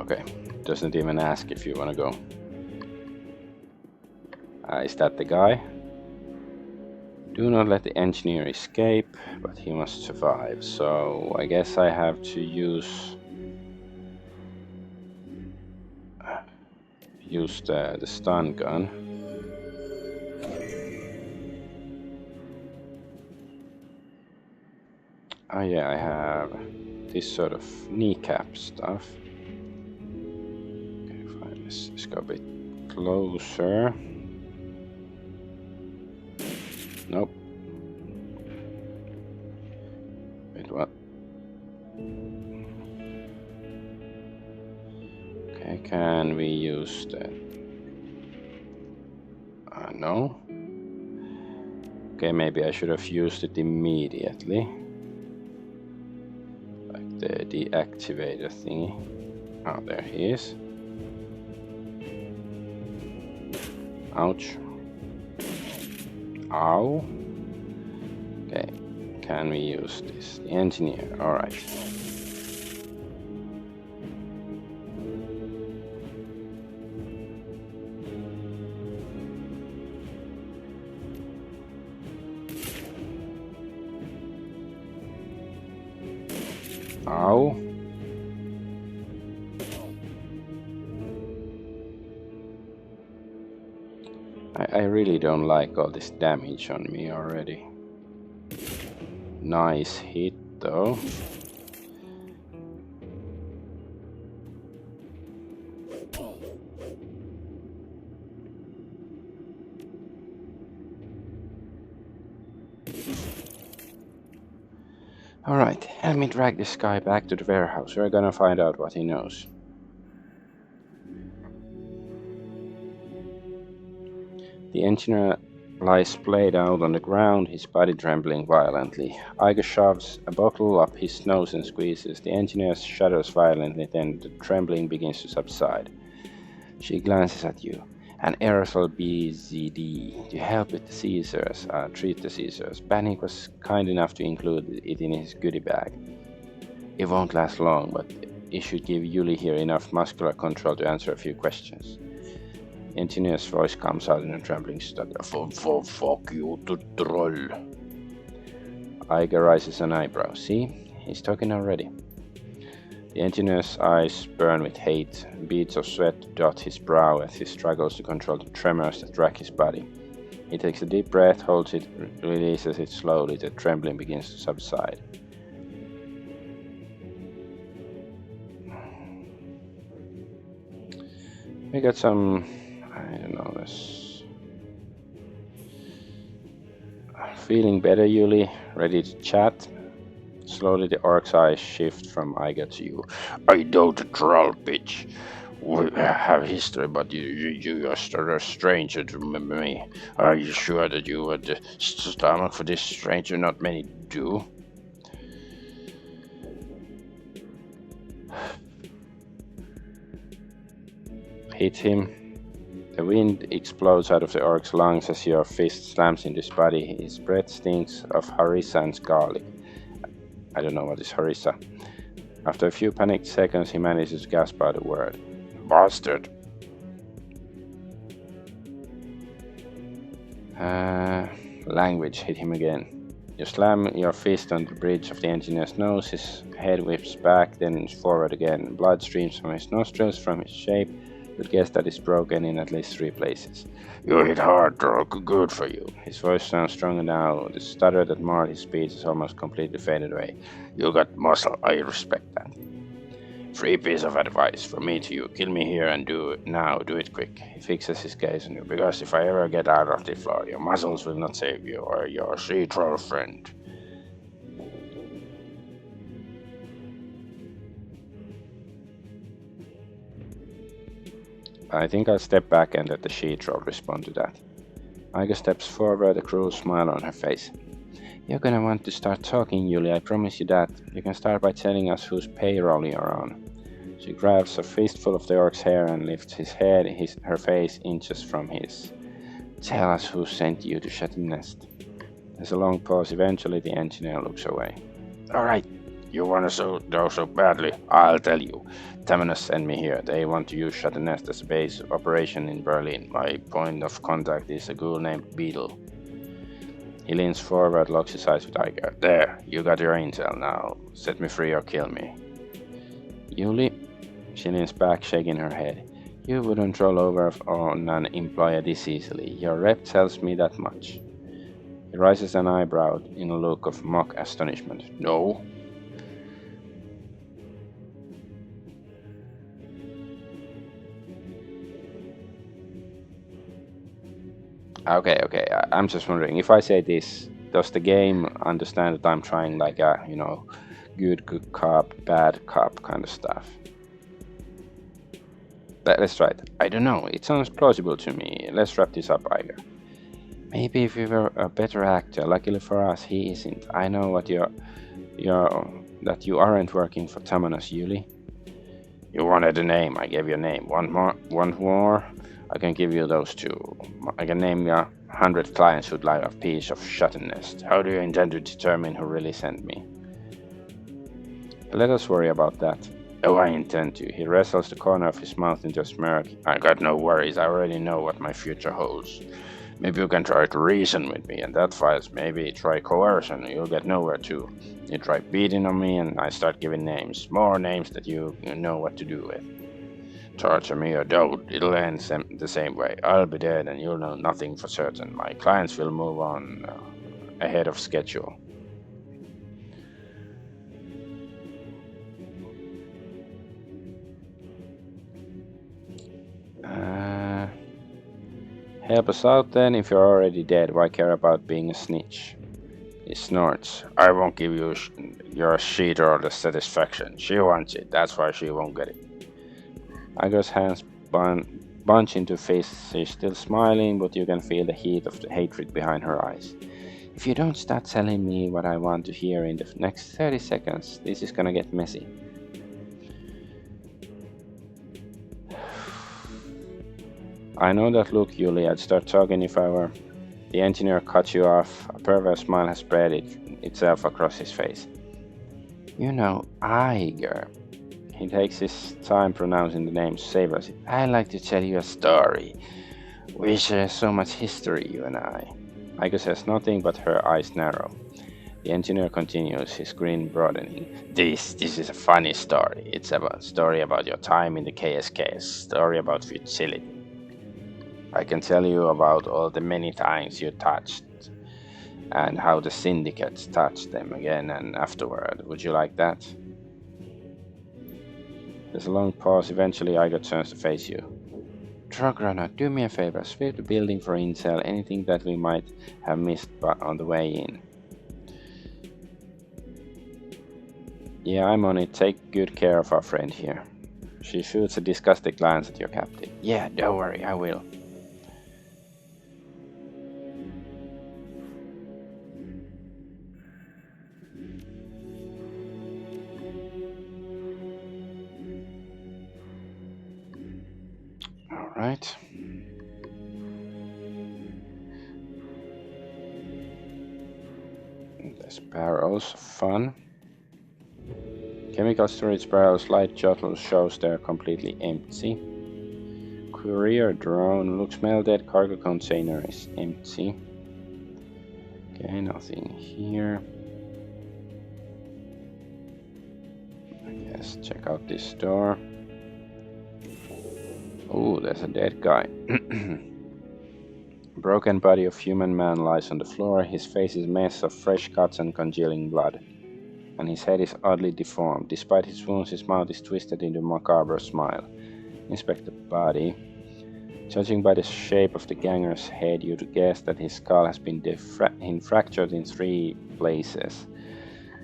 Okay. Doesn't even ask if you want to go. Is that the guy? Do not let the engineer escape, but he must survive. So I guess I have to use the stun gun. Oh yeah, I have this sort of kneecap stuff. Okay, fine. Let's go a bit closer. Nope. Wait, what? Okay, can we use that? No. Okay, maybe I should have used it immediately. Like the deactivator thingy. Oh, there he is. Ouch. Ow. Okay, can we use this? The engineer, alright. Ow. I really don't like all this damage on me already. Nice hit though. Alright, help me drag this guy back to the warehouse. We're gonna find out what he knows. The engineer lies splayed out on the ground, his body trembling violently. Iger shoves a bottle up his nose and squeezes. The engineer shudders violently, then the trembling begins to subside. She glances at you. An aerosol BZD to help with the seizures, treat the seizures. Bannick was kind enough to include it in his goodie bag. It won't last long, but it should give Yuli here enough muscular control to answer a few questions. The engineer's voice comes out in a trembling stutter. Fuck you to troll. Iger raises an eyebrow. See? He's talking already. The engineer's eyes burn with hate. Beads of sweat dot his brow as he struggles to control the tremors that rack his body. He takes a deep breath, holds it, releases it slowly. The trembling begins to subside. We got some, I don't know, this. Feeling better, Yuli? Ready to chat? Slowly the orc's eyes shift from Iger to you. I don't troll, bitch. We have history, but you are a stranger to me. Are you sure that you had the stomach for this stranger? Not many do. Hit him. The wind explodes out of the orc's lungs as your fist slams into his body. His breath stinks of harissa and garlic. I don't know what is harissa. After a few panicked seconds, he manages to gasp out a word. Bastard. Language hit him again. You slam your fist on the bridge of the engineer's nose. His head whips back, then forward again. Blood streams from his nostrils, from his shape. You'd guess that it's broken in at least 3 places. You hit hard, Drog. Good for you. His voice sounds stronger now. The stutter that marred his speech is almost completely faded away. You got muscle. I respect that. Free piece of advice from me to you. Kill me here and do it now. Do it quick. He fixes his gaze on you. Because if I ever get out of the floor, your muscles will not save you or your sea troll friend. I think I'll step back and let the she-troll respond to that. Iger steps forward, a cruel smile on her face. You're gonna want to start talking, Yuli, I promise you that. You can start by telling us whose payroll you're on. She grabs a fistful of the orc's hair and lifts his head, her face inches from his. Tell us who sent you to Shadowrun. There's a long pause. Eventually the engineer looks away. Alright, you want to go so badly? I'll tell you. Tamanus sent me here. They want to use Shadowrun as a base of operation in Berlin. My point of contact is a ghoul named Beetle. He leans forward, locks his eyes with Iger. There, you got your intel now. Set me free or kill me. Yuli? She leans back, shaking her head. You wouldn't roll over on an employer this easily. Your rep tells me that much. He raises an eyebrow in a look of mock astonishment. No? Okay. I'm just wondering, if I say this, does the game understand that I'm trying like a, good cop, bad cop kind of stuff? Let's try it. I don't know, it sounds plausible to me. Let's wrap this up, Iger. Maybe if you were a better actor, luckily for us, he isn't. I know what that you aren't working for Tamanus, Yuli. You wanted a name, I gave you a name. One more. I can give you those 2. I can name you 100 clients who'd like a piece of Shadowrun. How do you intend to determine who really sent me? Let us worry about that. Oh, I intend to. He wrestles the corner of his mouth into a smirk. I got no worries. I already know what my future holds. Maybe you can try to reason with me, and that files. Maybe try coercion. You'll get nowhere too. You try beating on me, and I start giving names. More names that you know what to do with. Torture me or don't, it'll end the same way. I'll be dead and you'll know nothing for certain. My clients will move on ahead of schedule. Help us out then. If you're already dead, why care about being a snitch? He snorts. I won't give you your sheet or the satisfaction. She wants it, that's why she won't get it. Iger's hands bunch into face. She's still smiling, but you can feel the heat of the hatred behind her eyes. If you don't start telling me what I want to hear in the next 30 seconds, this is gonna get messy. I know that look, Yuli. I'd start talking if I were. The engineer cut you off. A perverse smile has spread itself across his face. You know, Iger. He takes his time pronouncing the name savorously. I like to tell you a story. We share so much history, you and I. Iger says nothing, but her eyes narrow. The engineer continues, his grin broadening. This is a funny story. It's a story about your time in the KSK, a story about futility. I can tell you about all the many times you touched and how the syndicates touched them again and afterward. Would you like that? There's a long pause. Eventually, Iger turns to face you. Drug runner, do me a favor. Sweep the building for intel. Anything that we might have missed on the way in. Yeah, I'm on it. Take good care of our friend here. She shoots a disgusted glance at your captain. Yeah, don't worry, I will. Alright. There's barrels, fun. Chemical storage barrels, light shuttle shows they're completely empty. Courier drone looks melted, cargo container is empty. Okay, nothing here. I guess check out this door. Oh, there's a dead guy. Broken body of human man lies on the floor. His face is a mess of fresh cuts and congealing blood, and his head is oddly deformed. Despite his wounds, his mouth is twisted into a macabre smile. Inspect the body. Judging by the shape of the ganger's head, you'd guess that his skull has been fractured in 3 places.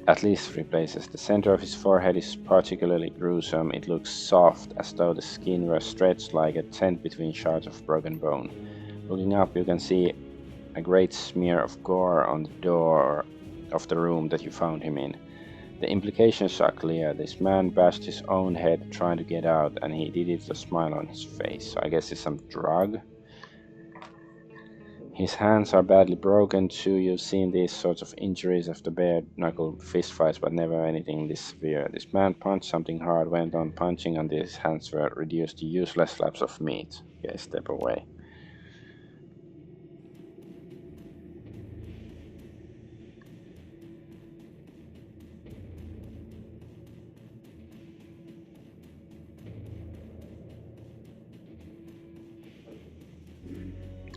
At least 3 places. The center of his forehead is particularly gruesome. It looks soft, as though the skin were stretched like a tent between shards of broken bone. Looking up, you can see a great smear of gore on the door of the room that you found him in. The implications are clear. This man bashed his own head trying to get out, and he did it with a smile on his face. So I guess it's some drug. His hands are badly broken too. You've seen these sorts of injuries after bare-knuckle fistfights, but never anything this severe. This man punched something hard, went on punching, and his hands were reduced to useless slabs of meat. Okay, step away.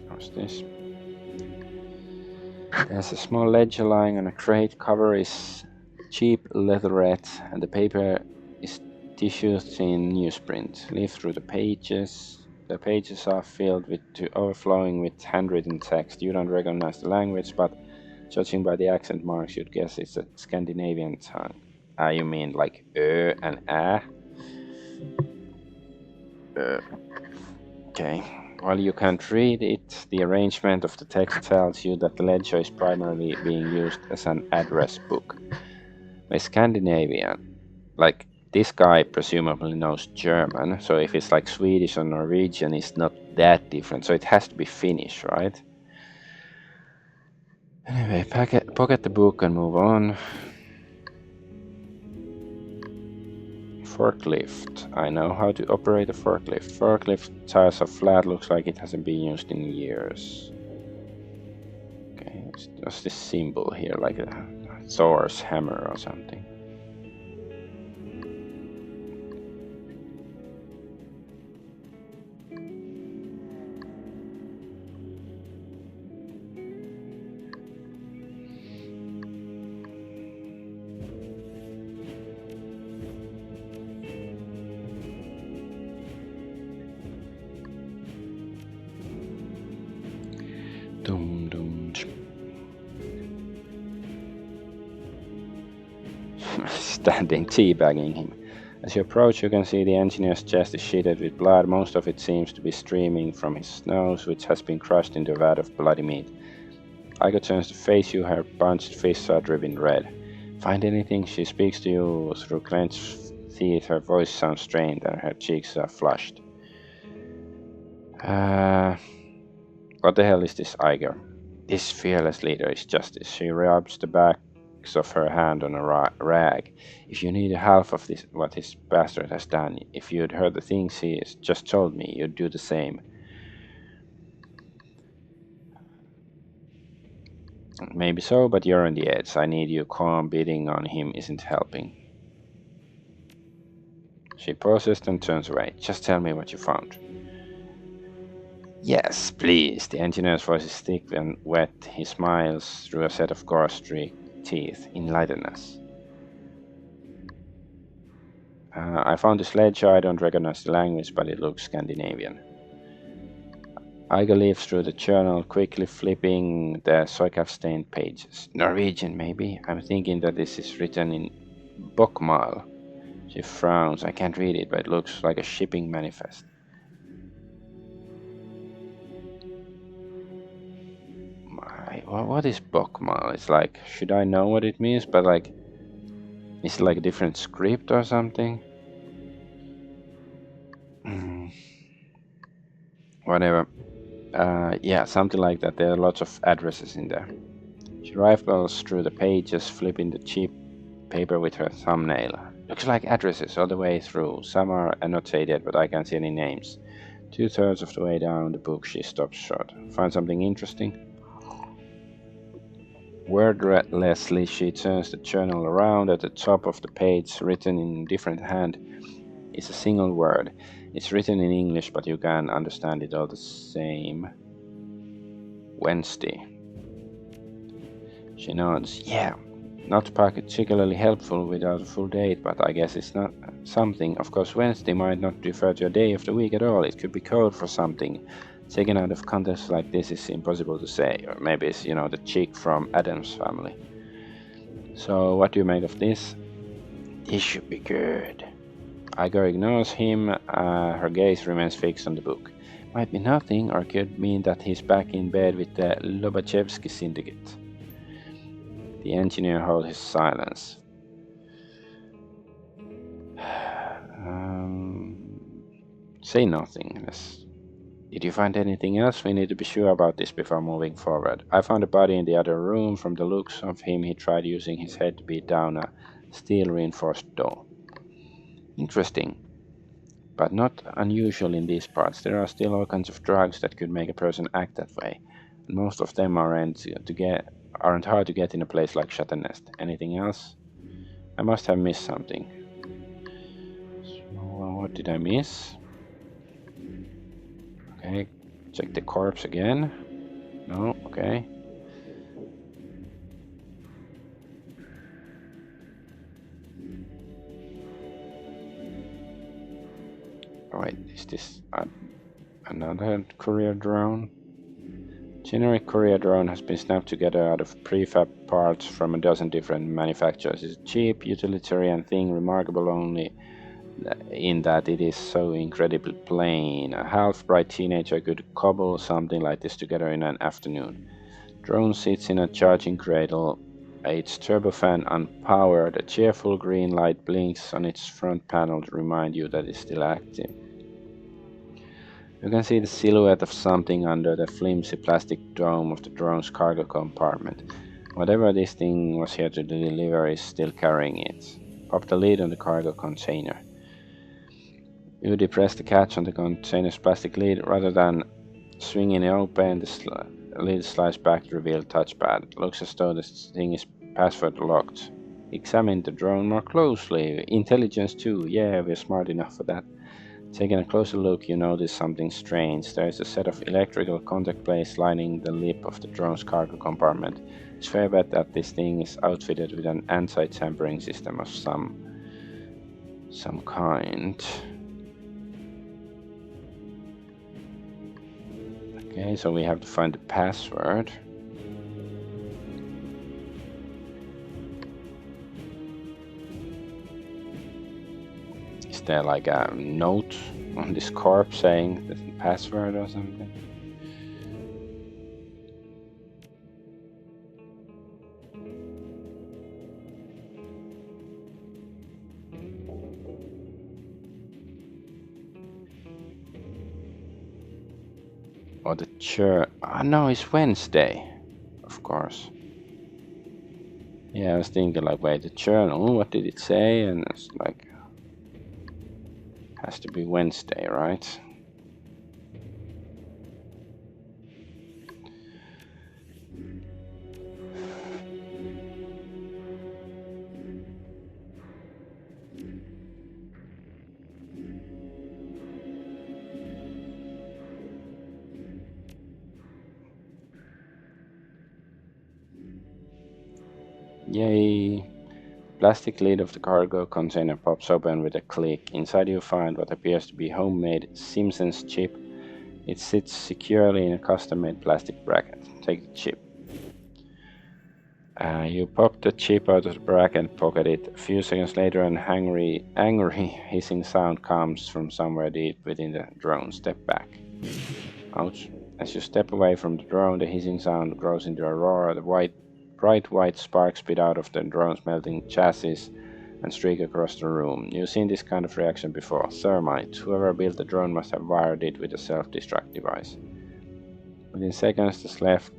What's this? There's a small ledger lying on a crate. Cover is cheap leatherette, and the paper is tissued in newsprint. Leaf through the pages. The pages are filled to overflowing with handwritten text. You don't recognize the language, but judging by the accent marks, you'd guess it's a Scandinavian tongue. You mean like and Okay. While you can't read it, the arrangement of the text tells you that the ledger is primarily being used as an address book. By Scandinavian, like this guy presumably knows German, so if it's like Swedish or Norwegian, it's not that different. So it has to be Finnish, right? Anyway, pocket the book and move on. Forklift. I know how to operate a forklift. Forklift tires are flat, looks like it hasn't been used in years. Okay, it's just this symbol here, like a Thor's hammer or something. Dum dum. Standing teabagging him. As you approach, you can see the engineer's chest is sheeted with blood. Most of it seems to be streaming from his nose, which has been crushed into a vat of bloody meat. Igo turns to face you, her punched fists are dripping red. Find anything? She speaks to you through clenched teeth. Her voice sounds strained and her cheeks are flushed. Uh, what the hell is this Iger? This fearless leader is justice. She rubs the backs of her hand on a rag. If you need half of this, what this bastard has done, if you'd heard the things he has just told me, you'd do the same. Maybe so, but you're on the edge. I need you calm. Beating on him isn't helping. She pauses and turns away. Just tell me what you found. Yes, please. The engineer's voice is thick and wet. He smiles through a set of gore-streaked teeth. Enlighten us. I found a sledge. I don't recognize the language, but it looks Scandinavian. Iga leaves through the journal, quickly flipping the Soikaf-stained pages. Norwegian, maybe? I'm thinking that this is written in Bokmal. She frowns. I can't read it, but it looks like a shipping manifest. What is Bokmal? It's like, should I know what it means? But like, is it like a different script or something? Whatever. Yeah, something like that. There are lots of addresses in there. She rifles through the pages, flipping the cheap paper with her thumbnail. Looks like addresses all the way through. Some are annotated, but I can't see any names. 2/3 of the way down the book, she stops short. Find something interesting? Wordlessly, she turns the journal around. At the top of the page, written in different hand, is a single word. It's written in English, but you can understand it all the same. Wednesday. She nods. Yeah, not particularly helpful without a full date, but I guess it's not something. Of course, Wednesday might not refer to a day of the week at all. It could be code for something. Taken out of context like this is impossible to say. Or maybe it's, the chick from Adam's family. So, what do you make of this? This should be good. Igor ignores him. Her gaze remains fixed on the book. Might be nothing, or could mean that he's back in bed with the Lobachevsky syndicate. The engineer holds his silence. Say nothing. Did you find anything else? We need to be sure about this before moving forward. I found a body in the other room. From the looks of him, he tried using his head to beat down a steel-reinforced door. Interesting, but not unusual in these parts. There are still all kinds of drugs that could make a person act that way, and most of them aren't hard to get in a place like Shattersnest. Anything else? I must have missed something. So, what did I miss? Okay, check the corpse again. No, okay. Wait, is this another courier drone? Generic courier drone has been snapped together out of prefab parts from a dozen different manufacturers. It's a cheap, utilitarian thing, remarkable only in that it is so incredibly plain. A half-bright teenager could cobble something like this together in an afternoon. Drone sits in a charging cradle, its turbofan unpowered. A cheerful green light blinks on its front panel to remind you that it's still active. You can see the silhouette of something under the flimsy plastic dome of the drone's cargo compartment. Whatever this thing was here to deliver is still carrying it. Pop the lid on the cargo container. You depress the catch on the container's plastic lid. Rather than swinging it open, the lid slides back to reveal touchpad. Looks as though this thing is password locked. Examine the drone more closely. Intelligence too. Yeah, we're smart enough for that. Taking a closer look, you notice something strange. There is a set of electrical contact plates lining the lip of the drone's cargo compartment. It's fair bet that this thing is outfitted with an anti-tampering system of some kind. Okay, so we have to find the password. Is there like a note on this corpse saying the password or something? Or the church. Oh, no, it's Wednesday. Of course. Yeah, I was thinking like, wait, the journal, what did it say? And it's like, has to be Wednesday, right? Yay! Plastic lid of the cargo container pops open with a click. Inside you find what appears to be homemade Simpsons chip. It sits securely in a custom-made plastic bracket. Take the chip. You pop the chip out of the bracket and pocket it. A few seconds later, an angry hissing sound comes from somewhere deep within the drone. Step back. Ouch. As you step away from the drone, the hissing sound grows into a roar. The bright white sparks spit out of the drone's melting chassis and streak across the room. You've seen this kind of reaction before. Thermite. Whoever built the drone must have wired it with a self-destruct device. Within seconds, the left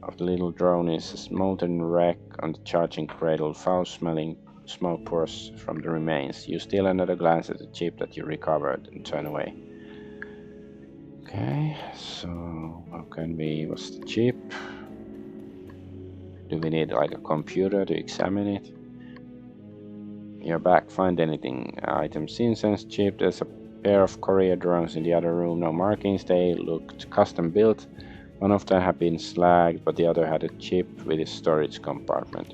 of the little drone is a smoldering wreck on the charging cradle. Foul-smelling smoke pours from the remains. You steal another glance at the chip that you recovered and turn away. Okay, so how can we... what's the chip? Do we need like a computer to examine it? You're back. Find anything. Item Simpsons chip. There's a pair of courier drones in the other room. No markings. They looked custom built. One of them had been slagged, but the other had a chip with its storage compartment.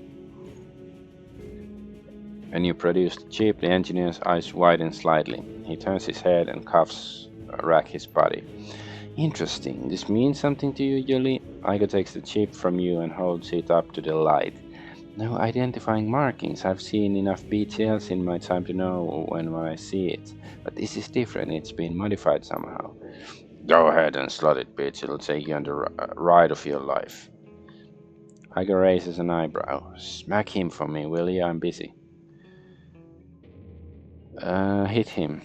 When you produce the chip, the engineer's eyes widen slightly. He turns his head and cuffs rack his body. Interesting. This means something to you, Yuli? Igo takes the chip from you and holds it up to the light. No identifying markings. I've seen enough BTLs in my time to know when I see it. But this is different. It's been modified somehow. Go ahead and slot it, bitch. It'll take you on the ride of your life. Igo raises an eyebrow. Smack him for me, will you? I'm busy. Hit him.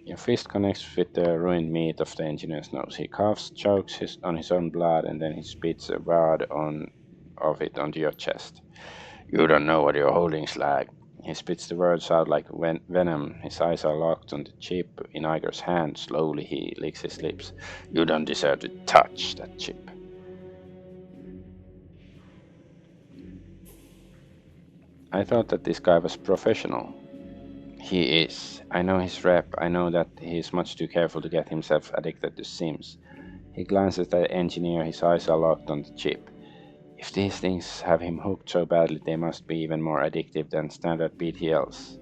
Your fist connects with the ruined meat of the engineer's nose. He coughs, chokes on his own blood, and then he spits a wad of it onto your chest. You don't know what you're holding, slag. He spits the words out like venom. His eyes are locked on the chip in Iger's hand. Slowly he licks his lips. You don't deserve to touch that chip. I thought that this guy was professional. He is. I know his rep. I know that he is much too careful to get himself addicted to Sims. He glances at the engineer. His eyes are locked on the chip. If these things have him hooked so badly, they must be even more addictive than standard BTLs.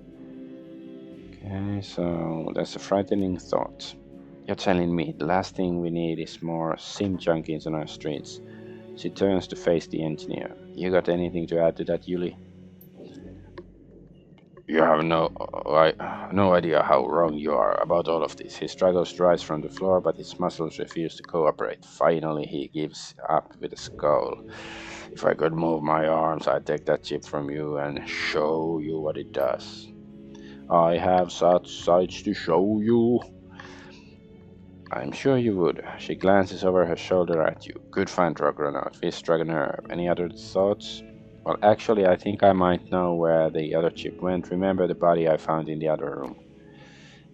Okay, so that's a frightening thought. You're telling me the last thing we need is more sim junkies on our streets. She turns to face the engineer. You got anything to add to that, Yuli? You have no idea how wrong you are about all of this. He struggles to rise from the floor, but his muscles refuse to cooperate. Finally, he gives up with a scowl. If I could move my arms, I'd take that chip from you and show you what it does. I have such sights to show you. I'm sure you would. She glances over her shoulder at you. Good find, Argonaut. We struck a nerve. Any other thoughts? Well, actually, I think I might know where the other chip went. Remember the body I found in the other room?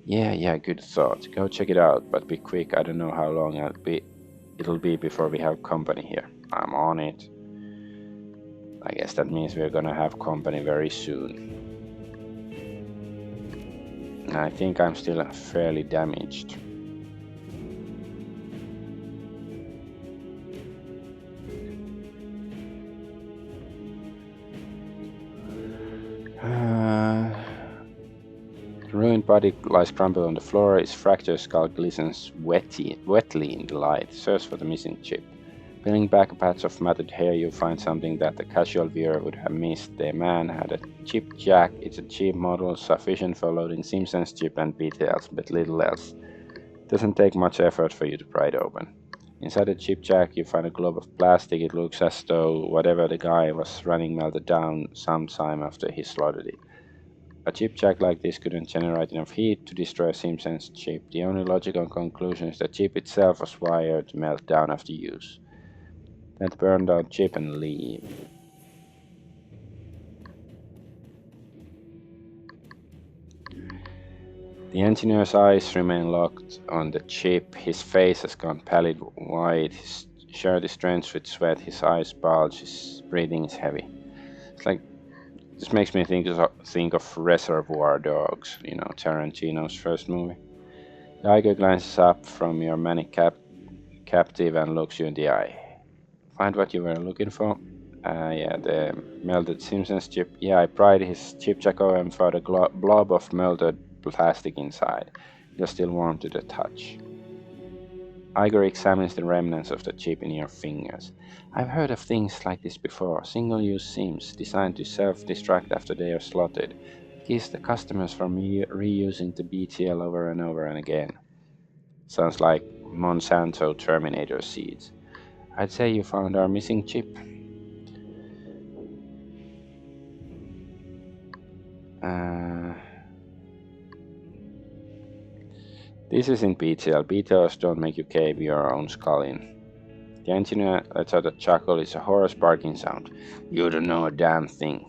Yeah, good thought. Go check it out, but be quick. I don't know how long it'll be before we have company here. I'm on it. I guess that means we're gonna have company very soon. I think I'm still fairly damaged. The ruined body lies crumpled on the floor. Its fractured skull glistens wetly in the light. Search for the missing chip. Peeling back a patch of matted hair, you find something that a casual viewer would have missed. The man had a chip jack. It's a cheap model, sufficient for loading Simpsons chip and BTLs, but little else. It doesn't take much effort for you to pry it open. Inside the chip jack, you find a globe of plastic. It looks as though whatever the guy was running melted down some time after he slaughtered it. A chip jack like this couldn't generate enough heat to destroy a Simpsons chip. The only logical conclusion is the chip itself was wired to melt down after use. Let burned out chip and leave. The engineer's eyes remain locked on the chip. His face has gone pallid white. His shirt is drenched with sweat. His eyes bulge. His breathing is heavy. It's like this makes me think of Reservoir Dogs. You know, Tarantino's first movie. Tiger glances up from your manic captive and looks you in the eye. Find what you were looking for? Yeah, the melted Simpsons chip. Yeah, I pried his chip jaco and found a blob of melted plastic inside. It was still warm to the touch. Igor examines the remnants of the chip in your fingers. I've heard of things like this before. Single-use SIMs designed to self-destruct after they are slotted. It keeps the customers from reusing the BTL over and over and again. Sounds like Monsanto Terminator seeds. I'd say you found our missing chip. Uh, this isn't BTL. BTLs don't make you cave your own skull in. The engineer lets out a chuckle. It's a hoarse barking sound. You don't know a damn thing.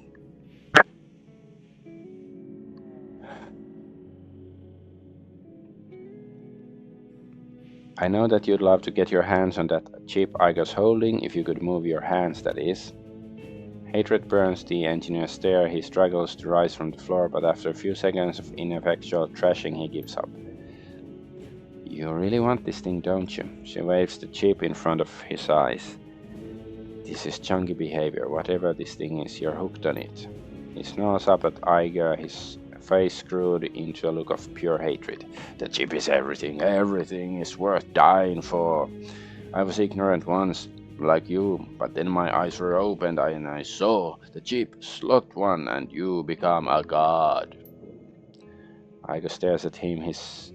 I know that you'd love to get your hands on that chip Igor's holding, if you could move your hands, that is. Hatred burns the engineer's stare. He struggles to rise from the floor, but after a few seconds of ineffectual thrashing, he gives up. You really want this thing, don't you? She waves the chip in front of his eyes. This is chunky behavior. Whatever this thing is, you're hooked on it. He snarls up at Iger, his face screwed into a look of pure hatred. The chip is everything. Everything is worth dying for. I was ignorant once, like you, but then my eyes were opened and I saw the chip, slot one, and you become a god. Iger stares at him,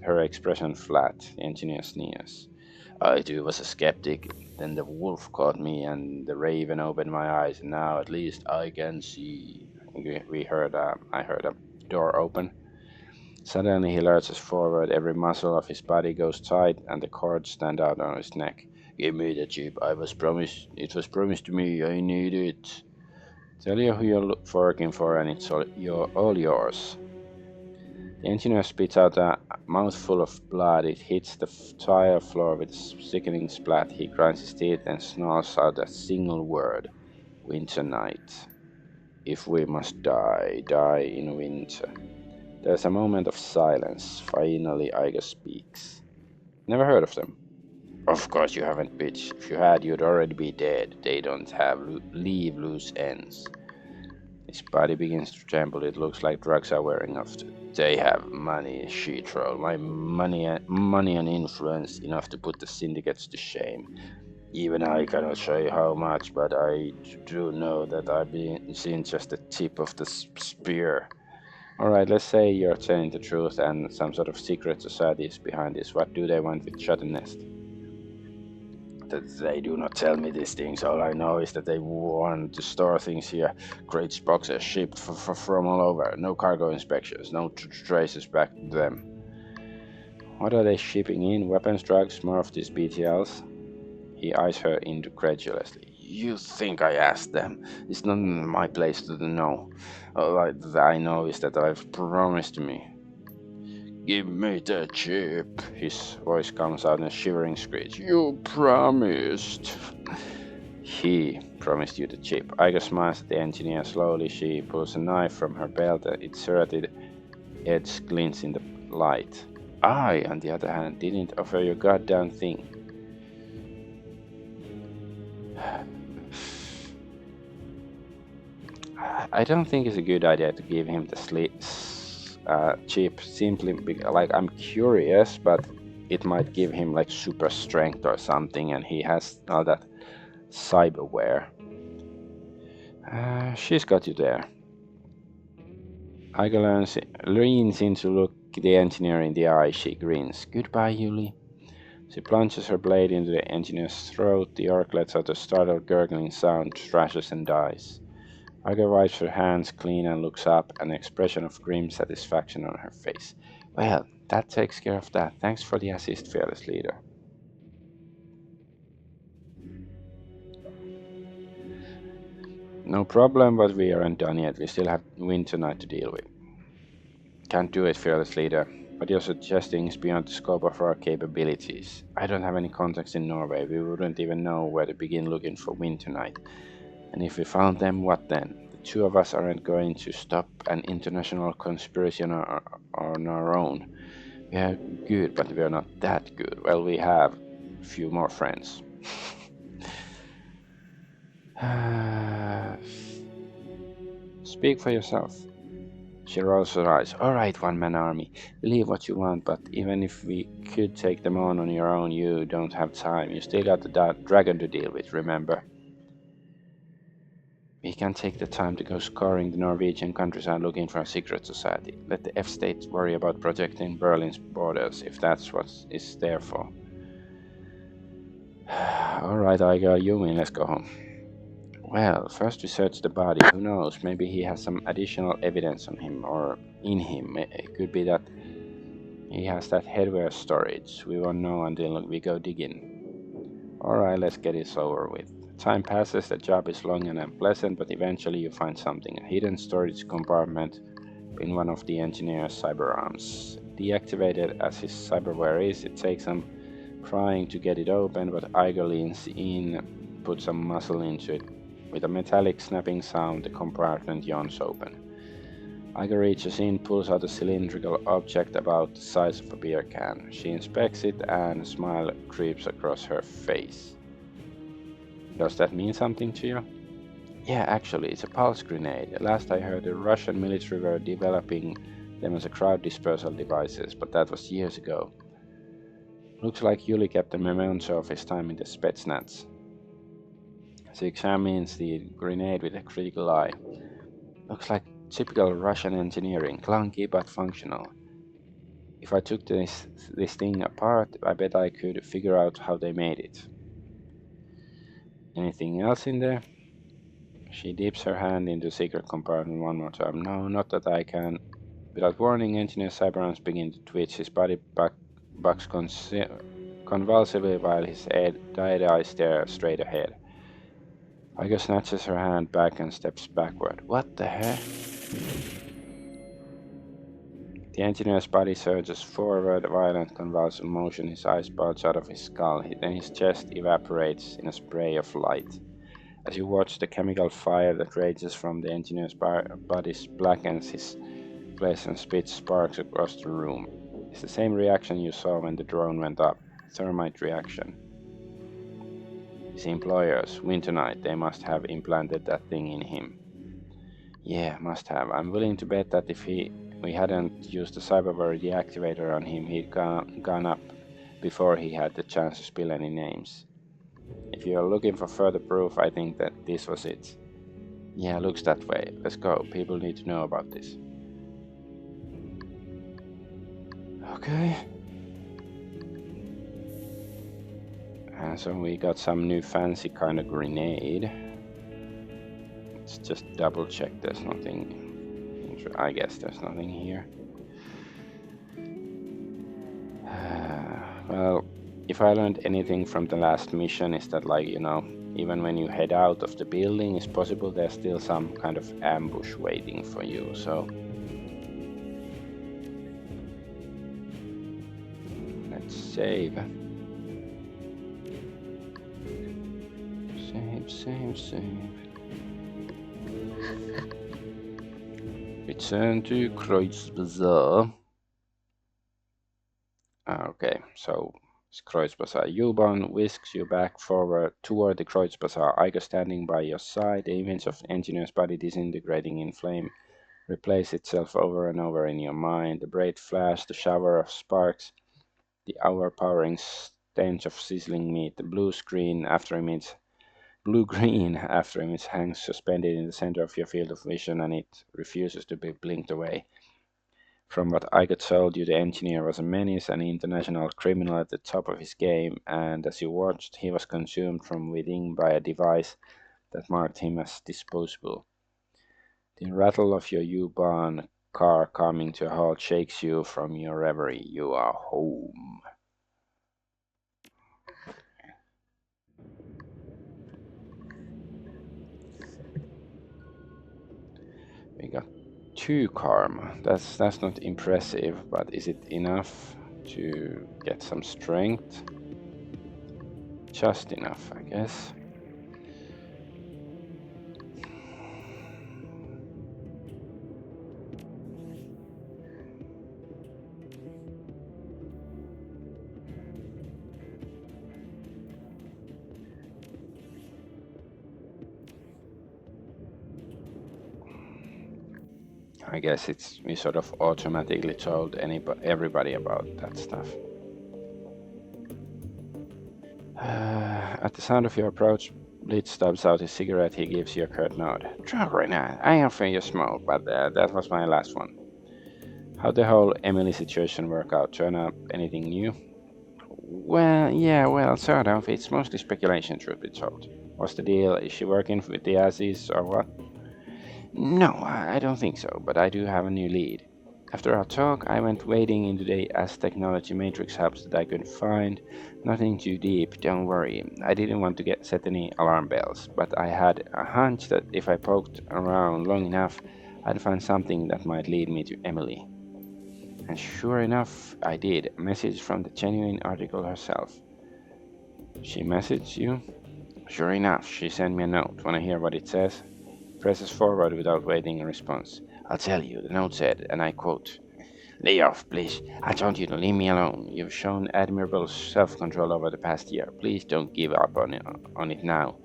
her expression flat. The engineer sneers. I too was a skeptic. Then the wolf caught me, and the raven opened my eyes, and now at least I can see. I heard a door open. Suddenly he lurches forward. Every muscle of his body goes tight, and the cords stand out on his neck. Give me the chip. It was promised to me. I need it. Tell you who you're working for, and it's all yours. The engineer spits out a mouthful of blood. It hits the tile floor with a sickening splat. He grinds his teeth and snarls out a single word. Winter night. If we must die, die in winter. There's a moment of silence. Finally, Iger speaks. Never heard of them. Of course you haven't, bitch. If you had, you'd already be dead. They don't have leave loose ends. His body begins to tremble. It looks like drugs are wearing off. They have money, she troll. My money and influence enough to put the syndicates to shame. Even I cannot say how much, but I do know that I've been seen just the tip of the spear. Alright, let's say you're telling the truth and some sort of secret society is behind this. What do they want with Shut Nest? That they do not tell me these things. All I know is that they want to store things here. Crates, boxes shipped from all over. No cargo inspections, no traces back to them. What are they shipping in? Weapons, drugs, more of these BTLs? He eyes her incredulously. You think I asked them? It's not my place to know. All I know is that I've promised me. Give me the chip. His voice comes out in a shivering screech. You promised. He promised you the chip. Iger smiles at the engineer slowly. She pulls a knife from her belt. Its serrated edge glints in the light. I, on the other hand, didn't offer you a goddamn thing. I don't think it's a good idea to give him the chip simply because, like, I'm curious, but it might give him like super strength or something, and he has all that cyberware. She's got you there. Iger leans in to look the engineer in the eye. She grins. Goodbye, Yuli. She plunges her blade into the engineer's throat. The orc lets out a startled gurgling sound, thrashes and dies. Argo wipes her hands clean and looks up, an expression of grim satisfaction on her face. Well, that takes care of that. Thanks for the assist, fearless leader. No problem, but we aren't done yet. We still have wind tonight to deal with. Can't do it, fearless leader. But your suggesting is beyond the scope of our capabilities. I don't have any contacts in Norway. We wouldn't even know where to begin looking for wind tonight. And if we found them, what then? The two of us aren't going to stop an international conspiracy on our own. We are good, but we are not that good. Well, we have a few more friends. Speak for yourself. She rolls her eyes. All right, one-man army. Believe what you want, but even if we could take them on your own, you don't have time. You still got the dragon to deal with, remember? We can take the time to go scouring the Norwegian countryside looking for a secret society. Let the F-state worry about protecting Berlin's borders, if that's what it's there for. All right, I got you in. Let's go home. Well, first we search the body. Who knows? Maybe he has some additional evidence on him or in him. It could be that he has that headwear storage. We won't know until we go digging. Alright, let's get this over with. Time passes, the job is long and unpleasant, but eventually you find something. A hidden storage compartment in one of the engineer's cyber arms. Deactivated as his cyberware is, it takes some prying to get it open, but Iger leans in, puts some muscle into it. With a metallic snapping sound, the compartment yawns open. Iger reaches in, pulls out a cylindrical object about the size of a beer can. She inspects it and a smile creeps across her face. Does that mean something to you? Yeah, actually, it's a pulse grenade. Last I heard, the Russian military were developing them as a crowd dispersal devices, but that was years ago. Looks like Yuli kept a memento of his time in the Spetsnaz. She examines the grenade with a critical eye. Looks like typical Russian engineering, clunky but functional. If I took this thing apart, I bet I could figure out how they made it. Anything else in there? She dips her hand into the secret compartment one more time. No, not that I can. Without warning, Engineer Cyberarms begin to twitch. His body bucks convulsively while his dead eyes stare straight ahead. Igo snatches her hand back and steps backward. What the heck? The engineer's body surges forward, a violent convulsive motion. His eyes bulge out of his skull, then his chest evaporates in a spray of light. As you watch, the chemical fire that rages from the engineer's body blackens his flesh and spits sparks across the room. It's the same reaction you saw when the drone went up. Thermite reaction. His employers, Winternight, they must have implanted that thing in him. Yeah, must have. I'm willing to bet that if we hadn't used the cyberware deactivator on him, he'd gone up before he had the chance to spill any names. If you're looking for further proof, I think that this was it. Yeah, looks that way. Let's go. People need to know about this. Okay. And so we got some new fancy kind of grenade. Let's just double check there's nothing. I guess there's nothing here. Well, if I learned anything from the last mission is that, like, even when you head out of the building, it's possible there's still some kind of ambush waiting for you, so let's save. Save. Return to Kreuzbazaar. Okay, so it's Kreuzbazaar. U-Bahn whisks you back forward toward the Kreuzbazaar. Iger standing by your side. The image of the engineer's body disintegrating in flame replays itself over and over in your mind. The bright flash, the shower of sparks, the overpowering stench of sizzling meat, the blue-green after image hangs suspended in the center of your field of vision, and it refuses to be blinked away. From what I got told you, the engineer was a menace, an international criminal at the top of his game, and as you watched, he was consumed from within by a device that marked him as disposable. The rattle of your U-Bahn car coming to a halt shakes you from your reverie. You are home. We got 2 karma. That's not impressive, but is it enough to get some strength? Just enough, I guess. I guess we sort of automatically told everybody about that stuff. At the sound of your approach, Blitz stubs out his cigarette. He gives you a curt nod. Right now, I offer you a smoke, but that was my last one. How'd the whole Emily situation work out? Turn up anything new? Well, yeah, well, sort of. It's mostly speculation, truth be told. What's the deal? Is she working with the Aussies or what? No, I don't think so, but I do have a new lead. After our talk, I went wading into the as technology matrix hubs that I could find. Nothing too deep, don't worry. I didn't want to set any alarm bells, but I had a hunch that if I poked around long enough, I'd find something that might lead me to Emily. And sure enough, I did. A message from the genuine article herself. She messaged you? Sure enough, she sent me a note. Wanna hear what it says? Presses forward without waiting a response. I'll tell you, the note said, and I quote, Lay off, please. I told you to leave me alone. You've shown admirable self-control over the past year. Please don't give up on it now.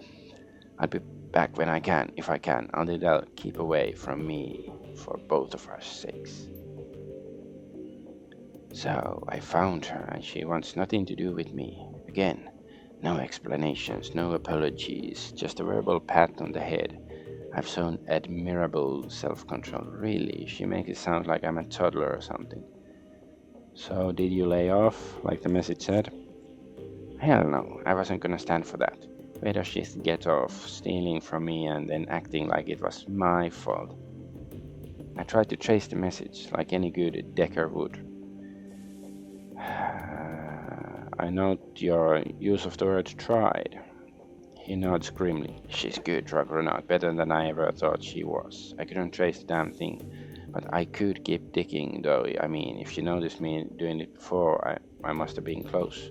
I'll be back when I can, if I can, until they'll keep away from me for both of our sakes. So I found her, and she wants nothing to do with me. Again, no explanations, no apologies, just a verbal pat on the head. I've shown admirable self-control. Really, she makes it sound like I'm a toddler or something. So did you lay off, like the message said? Hell no, I wasn't gonna stand for that. Where does she get off stealing from me and then acting like it was my fault? I tried to trace the message, like any good Decker would. I note your use of the word tried. He nods grimly. She's good, Argonaut, better than I ever thought she was. I couldn't trace the damn thing, but I could keep digging, though. I mean, if she noticed me doing it before, I must have been close.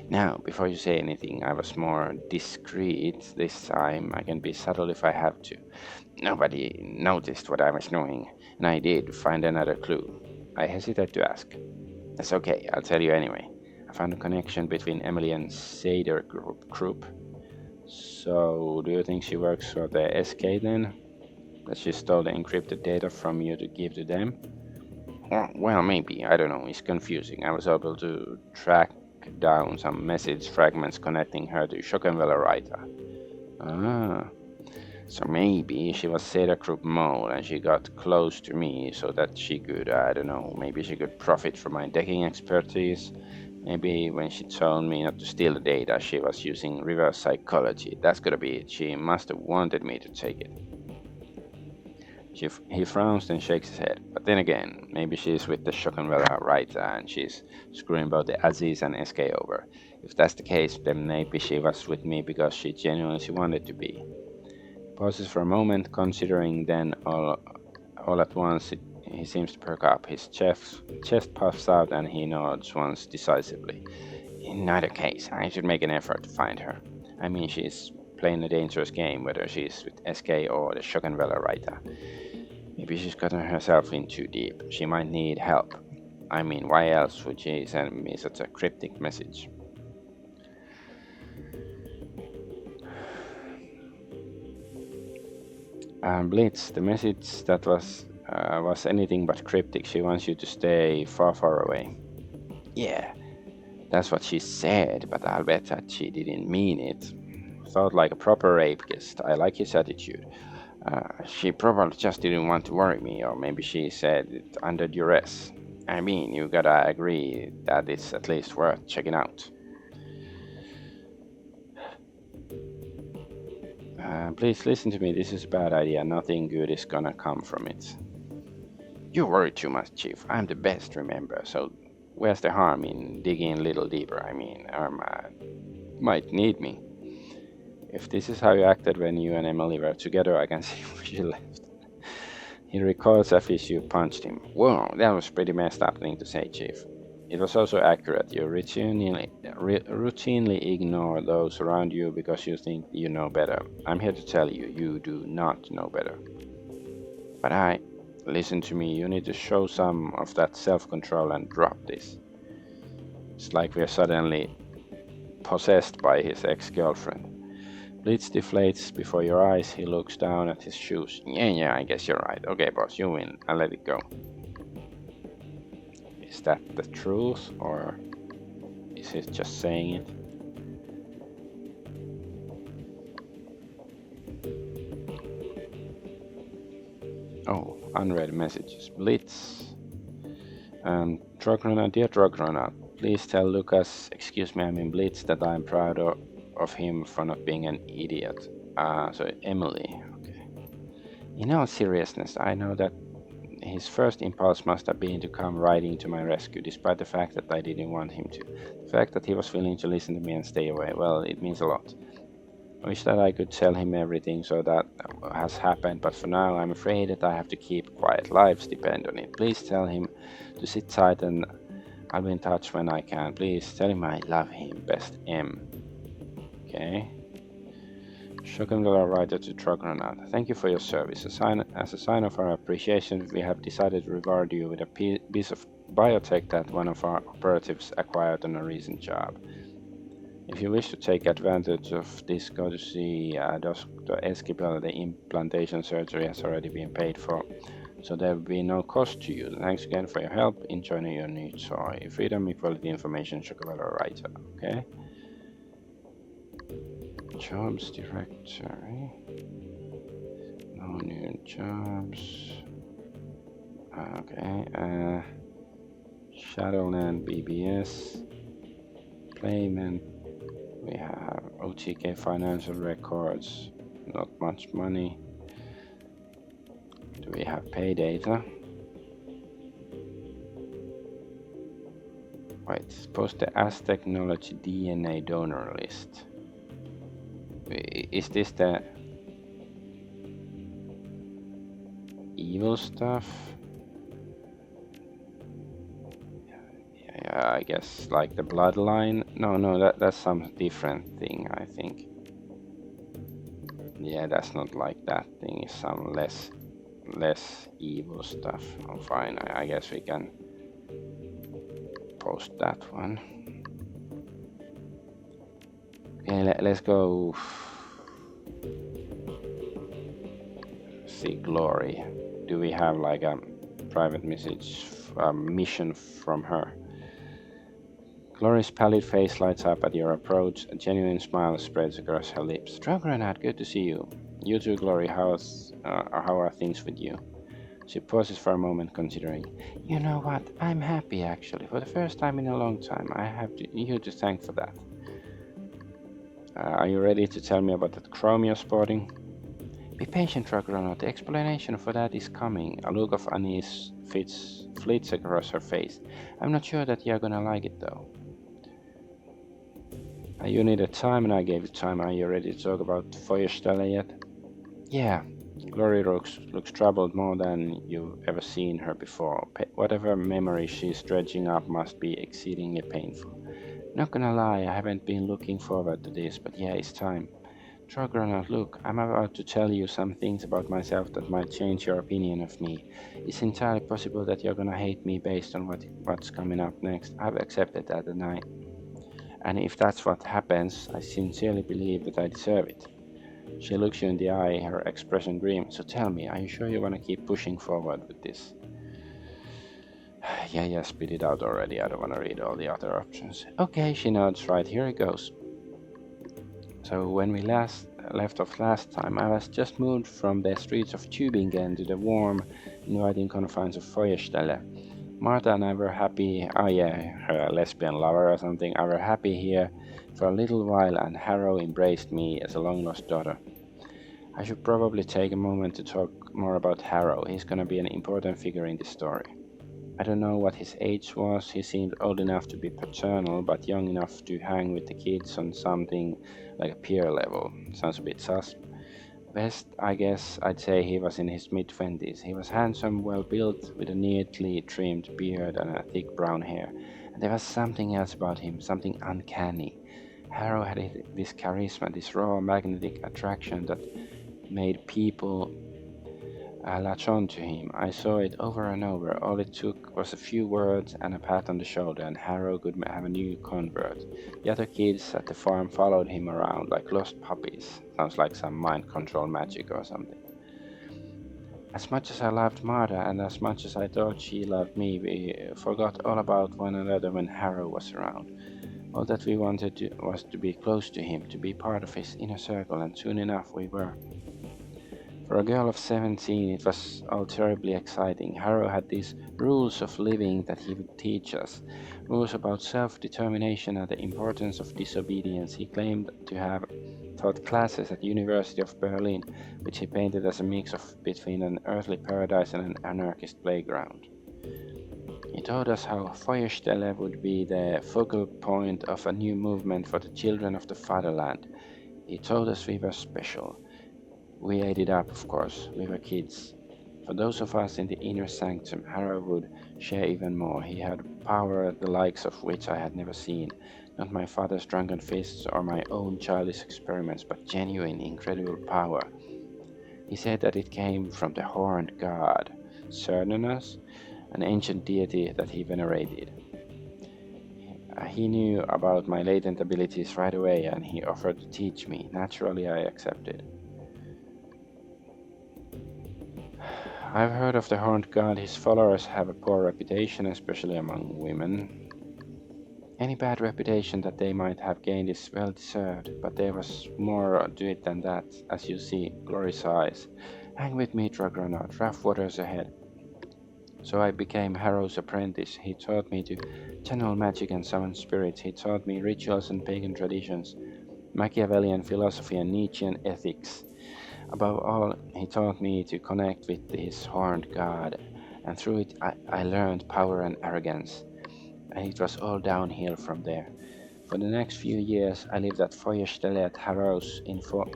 Now, before you say anything, I was more discreet this time. I can be subtle if I have to. Nobody noticed what I was doing, and I did find another clue. I hesitate to ask. That's okay, I'll tell you anyway. I found a connection between Emily and Sader Group. So, do you think she works for the SK then? That she stole the encrypted data from you to give to them? Well, maybe. I don't know. It's confusing. I was able to track down some message fragments connecting her to Schockenwelle writer. Ah. So maybe she was Seda Group mole and she got close to me so that she could, I don't know, maybe she could profit from my decking expertise. Maybe when she told me not to steal the data, she was using reverse psychology. That's gotta be it. She must have wanted me to take it. He frowns and shakes his head. But then again, maybe she's with the Schockenwelle writer and she's screwing both the Aziz and SK over. If that's the case, then maybe she was with me because she genuinely wanted to be. Pauses for a moment, considering, then all at once he seems to perk up. His chest puffs out and he nods once decisively. In either case, I should make an effort to find her. I mean, she's playing a dangerous game, whether she's with SK or the Schockenwelle writer. Maybe she's gotten herself in too deep. She might need help. I mean, why else would she send me such a cryptic message? Blitz, the message that was anything but cryptic. She wants you to stay far, far away. Yeah, that's what she said, but I'll bet that she didn't mean it. Thought like a proper rapist. I like his attitude. She probably just didn't want to worry me, or maybe she said it under duress. I mean, you gotta agree that it's at least worth checking out. Please listen to me. This is a bad idea. Nothing good is gonna come from it. You worry too much, Chief. I'm the best, remember. So where's the harm in digging a little deeper? I mean, Irma might need me. If this is how you acted when you and Emily were together, I can see why you left. He recalls as you punched him. Whoa, that was pretty messed up thing to say, Chief. It was also accurate. You routinely ignore those around you because you think you know better. I'm here to tell you, you do not know better. But listen to me, you need to show some of that self-control and drop this. It's like we're suddenly possessed by his ex-girlfriend. Blitz deflates before your eyes. He looks down at his shoes. Yeah, I guess you're right. Okay, boss, you win. I'll let it go. Is that the truth, or is he just saying it? Oh, unread messages. Blitz. Dragonaut, dear Dragonaut, please tell Lucas, excuse me, I mean Blitz, that I'm proud of him for not being an idiot. So Emily, okay. In all seriousness, I know that his first impulse must have been to come riding to my rescue, despite the fact that I didn't want him to. The fact that he was willing to listen to me and stay away, well, it means a lot. I wish that I could tell him everything so that has happened, but for now I'm afraid that I have to keep quiet. Lives depend on it. Please tell him to sit tight and I'll be in touch when I can. Please tell him I love him. Best M. Okay. Shogungar writer to Dragonaut. Thank you for your service. As a sign of our appreciation, we have decided to reward you with a piece of biotech that one of our operatives acquired on a recent job. If you wish to take advantage of this, go to see Dr. Esquibel. The implantation surgery has already been paid for, so there will be no cost to you. Thanks again for your help in joining your new toy. Freedom, equality, information, Chocobo writer. Okay. Jobs directory. No new jobs. Okay. Shadowrun BBS. Payment. We have OTK financial records, not much money. Do we have pay data? Wait, post the Aztec Knowledge DNA donor list. Is this the evil stuff? Yeah, I guess like the bloodline. No, that's some different thing, I think. Yeah, that's not like that thing. It's some less evil stuff. Oh, fine. I guess we can post that one. Okay, let's go see Glory. Do we have like a private message, mission from her? Glory's pallid face lights up at your approach. A genuine smile spreads across her lips. Dragonaut, good to see you. You too, Glory. How are things with you? She pauses for a moment, considering. You know what? I'm happy, actually. For the first time in a long time. I have you to thank for that. Are you ready to tell me about that chrome you're sporting? Be patient, Dragonaut. The explanation for that is coming. A look of unease flits across her face. I'm not sure that you're gonna like it, though. You needed time and I gave you time. Are you ready to talk about Feuerstelle yet? Yeah. Glory looks troubled more than you've ever seen her before. Whatever memory she's dredging up must be exceedingly painful. Not gonna lie, I haven't been looking forward to this, but yeah, it's time. Dragonaut, look, I'm about to tell you some things about myself that might change your opinion of me. It's entirely possible that you're gonna hate me based on what's coming up next. I've accepted that tonight. And if that's what happens, I sincerely believe that I deserve it. She looks you in the eye, her expression grim. So tell me, are you sure you want to keep pushing forward with this? Yeah, spit it out already. I don't want to read all the other options. Okay, she nods. Right, here it goes. So when we left off last time, I was just moved from the streets of Tübingen to the warm, inviting confines of Feuerstelle. Martha and I were happy, her lesbian lover or something, I were happy here for a little while, and Harrow embraced me as a long-lost daughter. I should probably take a moment to talk more about Harrow. He's gonna be an important figure in this story. I don't know what his age was. He seemed old enough to be paternal, but young enough to hang with the kids on something like a peer level. Sounds a bit sus. Best, I guess I'd say he was in his mid 20s. He was handsome, well built, with a neatly trimmed beard and a thick brown hair. And there was something else about him, something uncanny. Harrow had this charisma, this raw magnetic attraction that made people latch on to him. I saw it over and over. All it took was a few words and a pat on the shoulder, and Harrow could have a new convert. The other kids at the farm followed him around like lost puppies. Sounds like some mind control magic or something. As much as I loved Martha and as much as I thought she loved me, we forgot all about one another when Harrow was around. All that we wanted was to be close to him, to be part of his inner circle, and soon enough we were. For a girl of 17, it was all terribly exciting. Harrow had these rules of living that he would teach us, rules about self determination and the importance of disobedience. He claimed to have taught classes at University of Berlin, which he painted as a mix of between an earthly paradise and an anarchist playground. He taught us how Feuerstelle would be the focal point of a new movement for the children of the fatherland. He told us we were special. We ate it up, of course. We were kids. For those of us in the inner sanctum, Harrow would share even more. He had power the likes of which I had never seen. Not my father's drunken fists or my own childish experiments, but genuine, incredible power. He said that it came from the horned god, Cernunnos, an ancient deity that he venerated. He knew about my latent abilities right away and he offered to teach me. Naturally, I accepted. I've heard of the Horned God. His followers have a poor reputation, especially among women. Any bad reputation that they might have gained is well deserved, but there was more to it than that, as you see, glory sighs. Hang with me, Argonaut, rough waters ahead. So I became Harrow's apprentice. He taught me to channel magic and summon spirits. He taught me rituals and pagan traditions, Machiavellian philosophy and Nietzschean ethics. Above all, he taught me to connect with his horned god, and through it I learned power and arrogance, and it was all downhill from there. For the next few years, I lived at Feuerstelle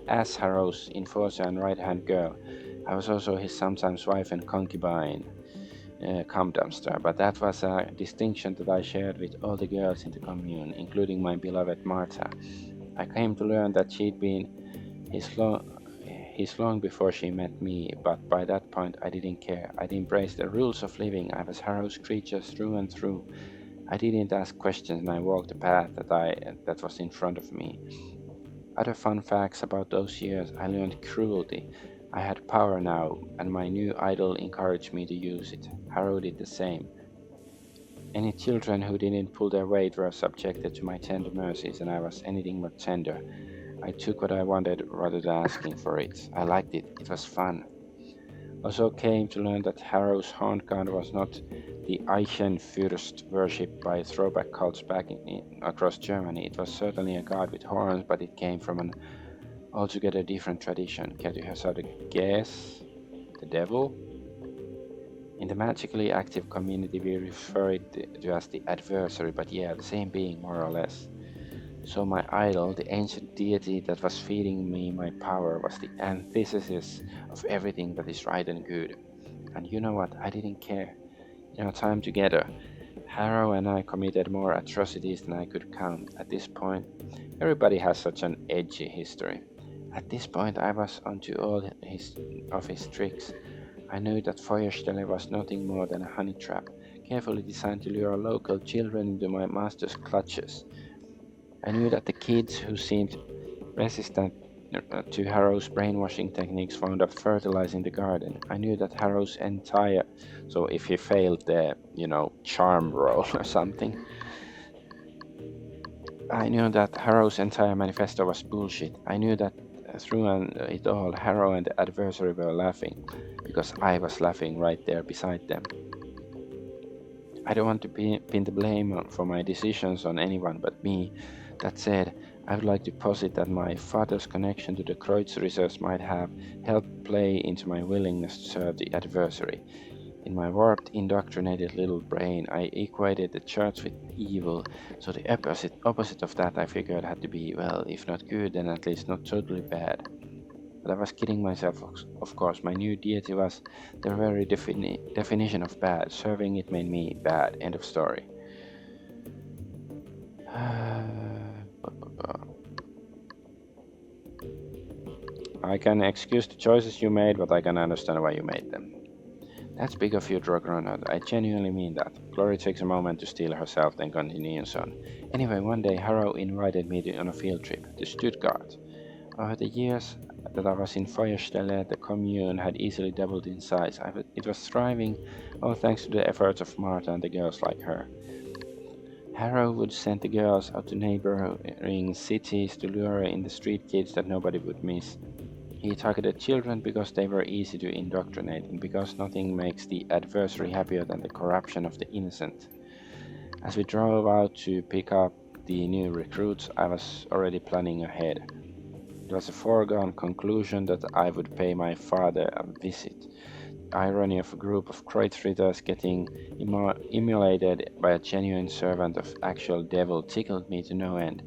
as Harrow's enforcer and right-hand girl. I was also his sometimes wife and concubine, cum dumpster, but that was a distinction that I shared with all the girls in the commune, including my beloved Martha. I came to learn that she'd been his long before she met me, but by that point I didn't care. I'd embraced the rules of living. I was Harrow's creature through and through. I didn't ask questions and I walked the path that was in front of me. Other fun facts about those years: I learned cruelty. I had power now, and my new idol encouraged me to use it. Harrow did the same. Any children who didn't pull their weight were subjected to my tender mercies, and I was anything but tender. I took what I wanted rather than asking for it. I liked it. It was fun. Also came to learn that Harrow's horned god was not the Eichenfürst worshipped by throwback cults across Germany. It was certainly a god with horns, but it came from an altogether different tradition. Care to hazard a guess? The devil? In the magically active community, we refer it to as the adversary, but yeah, the same being more or less. So my idol, the ancient deity that was feeding me my power, was the antithesis of everything that is right and good. And you know what? I didn't care. In our time together, Harrow and I committed more atrocities than I could count. At this point, everybody has such an edgy history. At this point, I was onto all of his tricks. I knew that Feuerstelle was nothing more than a honey trap, carefully designed to lure local children into my master's clutches. I knew that the kids who seemed resistant to Harrow's brainwashing techniques wound up fertilizing the garden. I knew that Harrow's entire, so if he failed the, charm roll or something, I knew that Harrow's entire manifesto was bullshit. I knew that through it all, Harrow and the adversary were laughing, because I was laughing right there beside them. I don't want to pin the blame for my decisions on anyone but me. That said, I would like to posit that my father's connection to the Kreutz research might have helped play into my willingness to serve the adversary. In my warped, indoctrinated little brain, I equated the church with evil, so the opposite of that I figured had to be, well, if not good, then at least not totally bad. But I was kidding myself, of course. My new deity was the very definition of bad. Serving it made me bad. End of story. I can excuse the choices you made, but I can understand why you made them. That's big of you, Dragonaught. I genuinely mean that. Glory takes a moment to steel herself, then continues on. Anyway, one day Harrow invited me on a field trip to Stuttgart. Over the years that I was in Feuerstelle, the commune had easily doubled in size. It was thriving, all thanks to the efforts of Martha and the girls like her. Harrow would send the girls out to neighboring cities to lure in the street kids that nobody would miss. He targeted children because they were easy to indoctrinate and because nothing makes the adversary happier than the corruption of the innocent. As we drove out to pick up the new recruits, I was already planning ahead. It was a foregone conclusion that I would pay my father a visit. The irony of a group of Kreuzritters getting emulated by a genuine servant of actual devil tickled me to no end.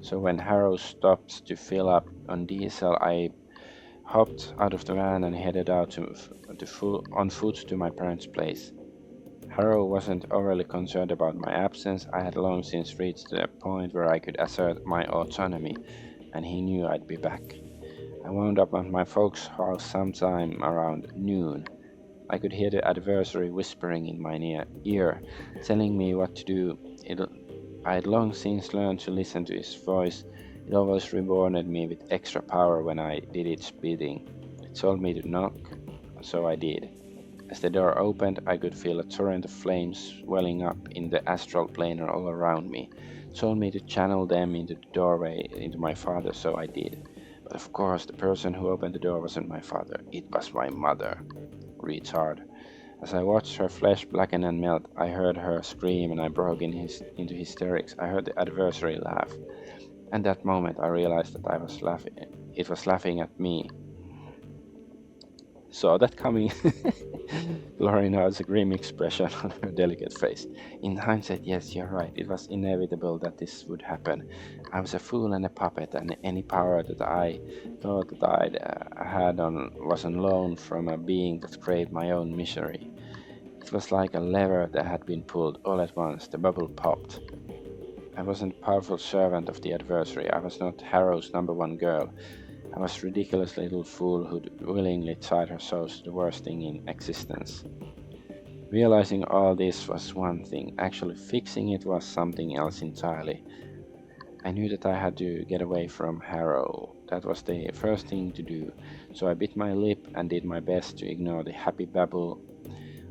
So when Harrow stopped to fill up on diesel, I hopped out of the van and headed out on foot to my parents' place. Harrow wasn't overly concerned about my absence. I had long since reached the point where I could assert my autonomy, and he knew I'd be back. I wound up at my folks' house sometime around noon. I could hear the adversary whispering in my ear, telling me what to do. I had long since learned to listen to his voice. It always rewarded me with extra power when I did its bidding. It told me to knock, so I did. As the door opened, I could feel a torrent of flames welling up in the astral plane all around me. It told me to channel them into the doorway into my father, so I did. But of course, the person who opened the door wasn't my father, it was my mother. Retard. As I watched her flesh blacken and melt, I heard her scream and I broke into hysterics. I heard the adversary laugh. And that moment I realized that I was laughing. It was laughing at me. Saw that coming. Glory nods a grim expression on her delicate face. In hindsight, yes, you're right. It was inevitable that this would happen. I was a fool and a puppet, and any power that I thought that I'd had was on loan from a being that craved my own misery. It was like a lever that had been pulled all at once. The bubble popped. I wasn't a powerful servant of the adversary. I was not Harrow's number one girl. I was a ridiculous little fool who'd willingly tied her soul to the worst thing in existence. Realizing all this was one thing, actually fixing it was something else entirely. I knew that I had to get away from Harrow. That was the first thing to do, so I bit my lip and did my best to ignore the happy babble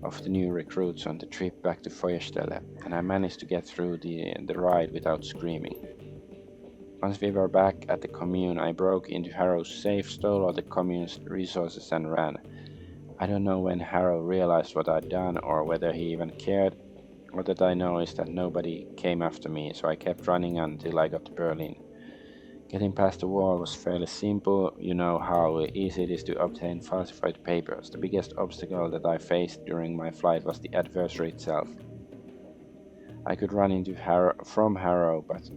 of the new recruits on the trip back to Feuerstelle, and I managed to get through the ride without screaming. Once we were back at the commune, I broke into Harrow's safe, stole all the commune's resources, and ran. I don't know when Harrow realized what I'd done or whether he even cared. What that I know is that nobody came after me, so I kept running until I got to Berlin. Getting past the wall was fairly simple. You know how easy it is to obtain falsified papers. The biggest obstacle that I faced during my flight was the adversary itself. I could run from Harrow, but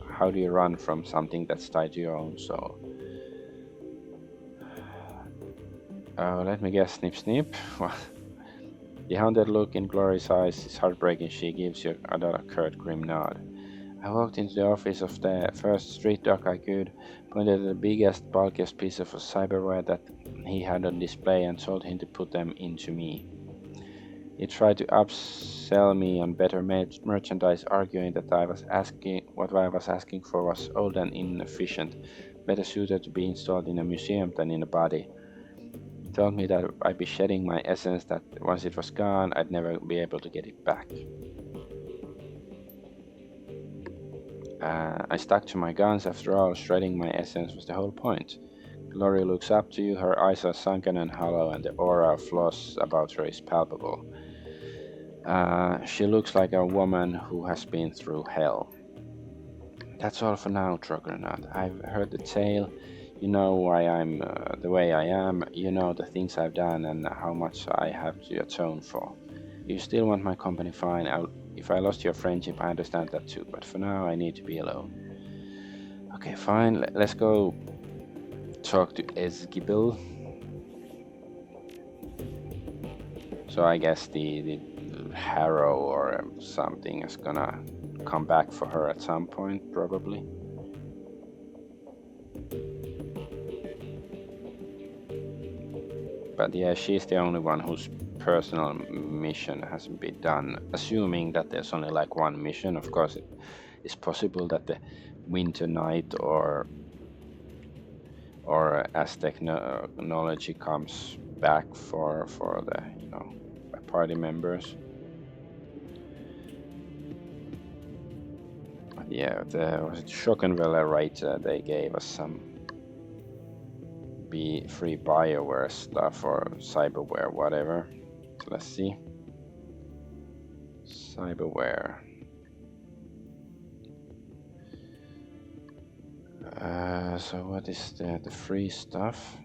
how do you run from something that's tied to your own soul? Let me guess, snip snip. The haunted look in Glory's eyes is heartbreaking. She gives you another curt, grim nod. I walked into the office of the first street dog I could, pointed at the biggest, bulkiest piece of cyberware that he had on display, and told him to put them into me. He tried to upsell me on better merchandise, arguing that what I was asking for was old and inefficient, better suited to be installed in a museum than in a body. He told me that I'd be shedding my essence, that once it was gone, I'd never be able to get it back. I stuck to my guns. After all, shredding my essence was the whole point. Glory looks up to you, her eyes are sunken and hollow, and the aura of loss about her is palpable. She looks like a woman who has been through hell. That's all for now, Trogonaut. I've heard the tale. You know why I'm the way I am. You know the things I've done and how much I have to atone for. You still want my company, fine. If I lost your friendship, I understand that too. But for now, I need to be alone. Okay, fine. Let's go talk to Esgibil. So I guess the Harrow or something is gonna come back for her at some point, probably. But yeah, she's the only one whose personal mission hasn't been done. Assuming that there's only like one mission, of course, it's possible that the Winter Night or as technology comes back for the party members. But yeah, was it Schockenwelle, right? They gave us some free BioWare stuff or cyberware, whatever. So let's see. Cyberware. So what is the free stuff?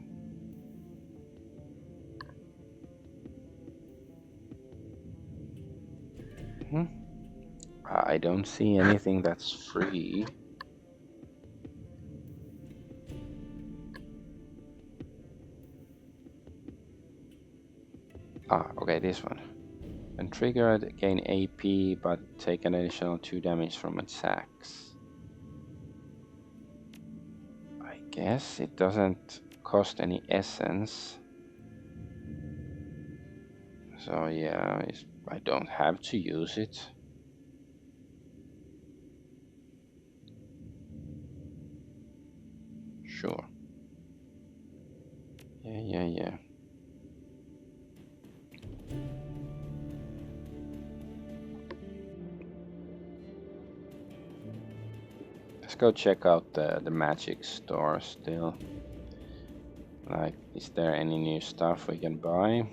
I don't see anything that's free. Okay, this one. When triggered, gain AP, but take an additional 2 damage from attacks. I guess it doesn't cost any essence. So yeah, I don't have to use it. Sure. Yeah. Let's go check out the magic store still. Like, is there any new stuff we can buy?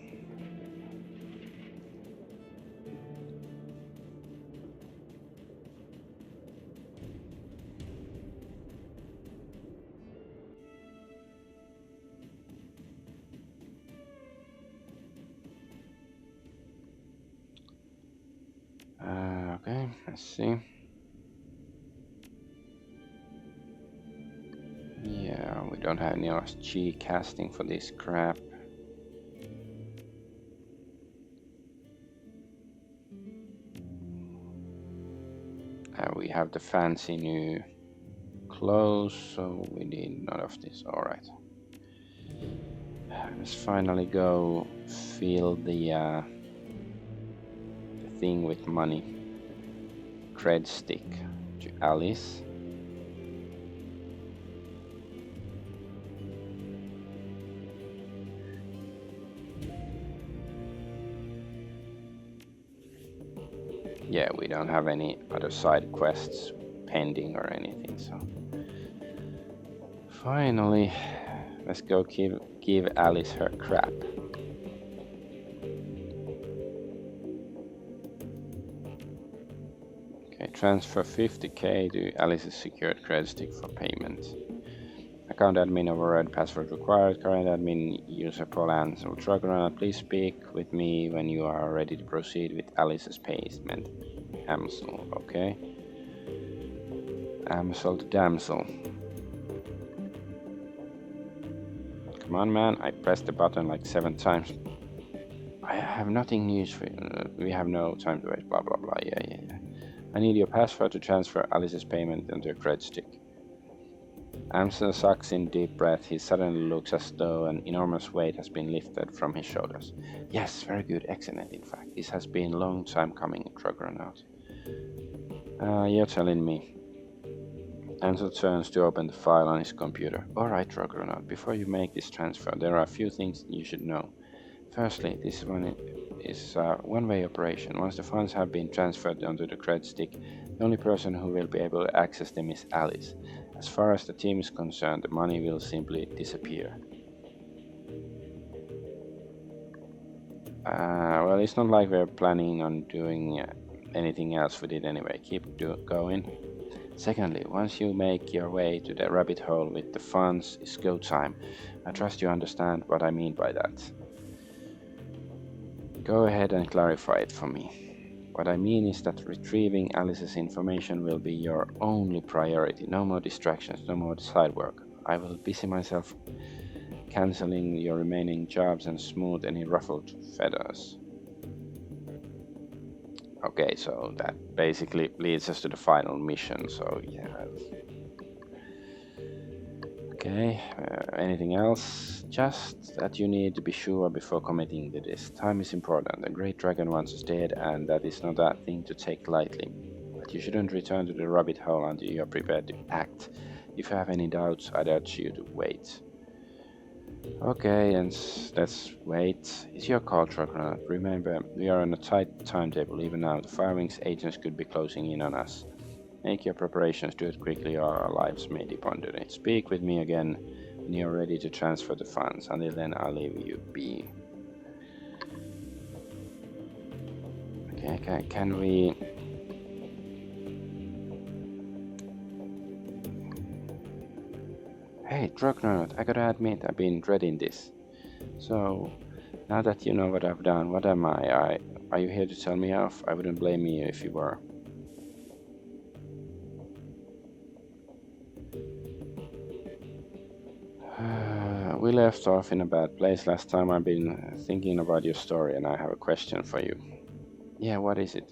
Okay, let's see. Yeah, we don't have any G casting for this crap. We have the fancy new clothes, so we need none of this. Alright. Let's finally go fill the thing with money. Cred stick to Alice. Yeah, we don't have any other side quests pending or anything, so finally let's go give Alice her crap. Okay, transfer 50k to Alice's secured credit stick for payment. Account admin override password required. Current admin user Paul Ansel. Dragonfall, please speak with me when you are ready to proceed with Alice's payment. Amsel, okay. Amsel to damsel. Come on, man. I pressed the button like 7 times. I have nothing news for you. We have no time to wait. Blah, blah, blah. Yeah. I need your password to transfer Alice's payment into a credit stick. Amsel sucks in deep breath. He suddenly looks as though an enormous weight has been lifted from his shoulders. Yes, very good, excellent. In fact, this has been a long time coming, Argonaut. You're telling me. Amsel turns to open the file on his computer. Alright, Argonaut, before you make this transfer, there are a few things you should know. Firstly, this one is a one-way operation. Once the funds have been transferred onto the credit stick, the only person who will be able to access them is Alice. As far as the team is concerned, the money will simply disappear. Well, it's not like we're planning on doing anything else with it anyway. Keep going. Secondly, once you make your way to the rabbit hole with the funds, it's go time. I trust you understand what I mean by that. Go ahead and clarify it for me. What I mean is that retrieving Alice's information will be your only priority. No more distractions, no more side work. I will busy myself cancelling your remaining jobs and smooth any ruffled feathers. Okay, so that basically leads us to the final mission, so yeah. Okay, anything else? Just that you need to be sure before committing to this. Time is important. The great dragon once is dead, and that is not a thing to take lightly. But you shouldn't return to the rabbit hole until you are prepared to act. If you have any doubts, I'd urge you to wait. Okay, and let's wait. It's your call, Argonaut. Remember, we are on a tight timetable even now. The Firewings agents could be closing in on us. Make your preparations, do it quickly, or our lives may depend on it. Speak with me again when you're ready to transfer the funds. Until then, I'll leave you be. Okay, can we... Hey, Argonaut, I gotta admit, I've been dreading this. So, now that you know what I've done, what am I? Are you here to tell me off? I wouldn't blame you if you were. We left off in a bad place last time. I've been thinking about your story and I have a question for you. Yeah, what is it?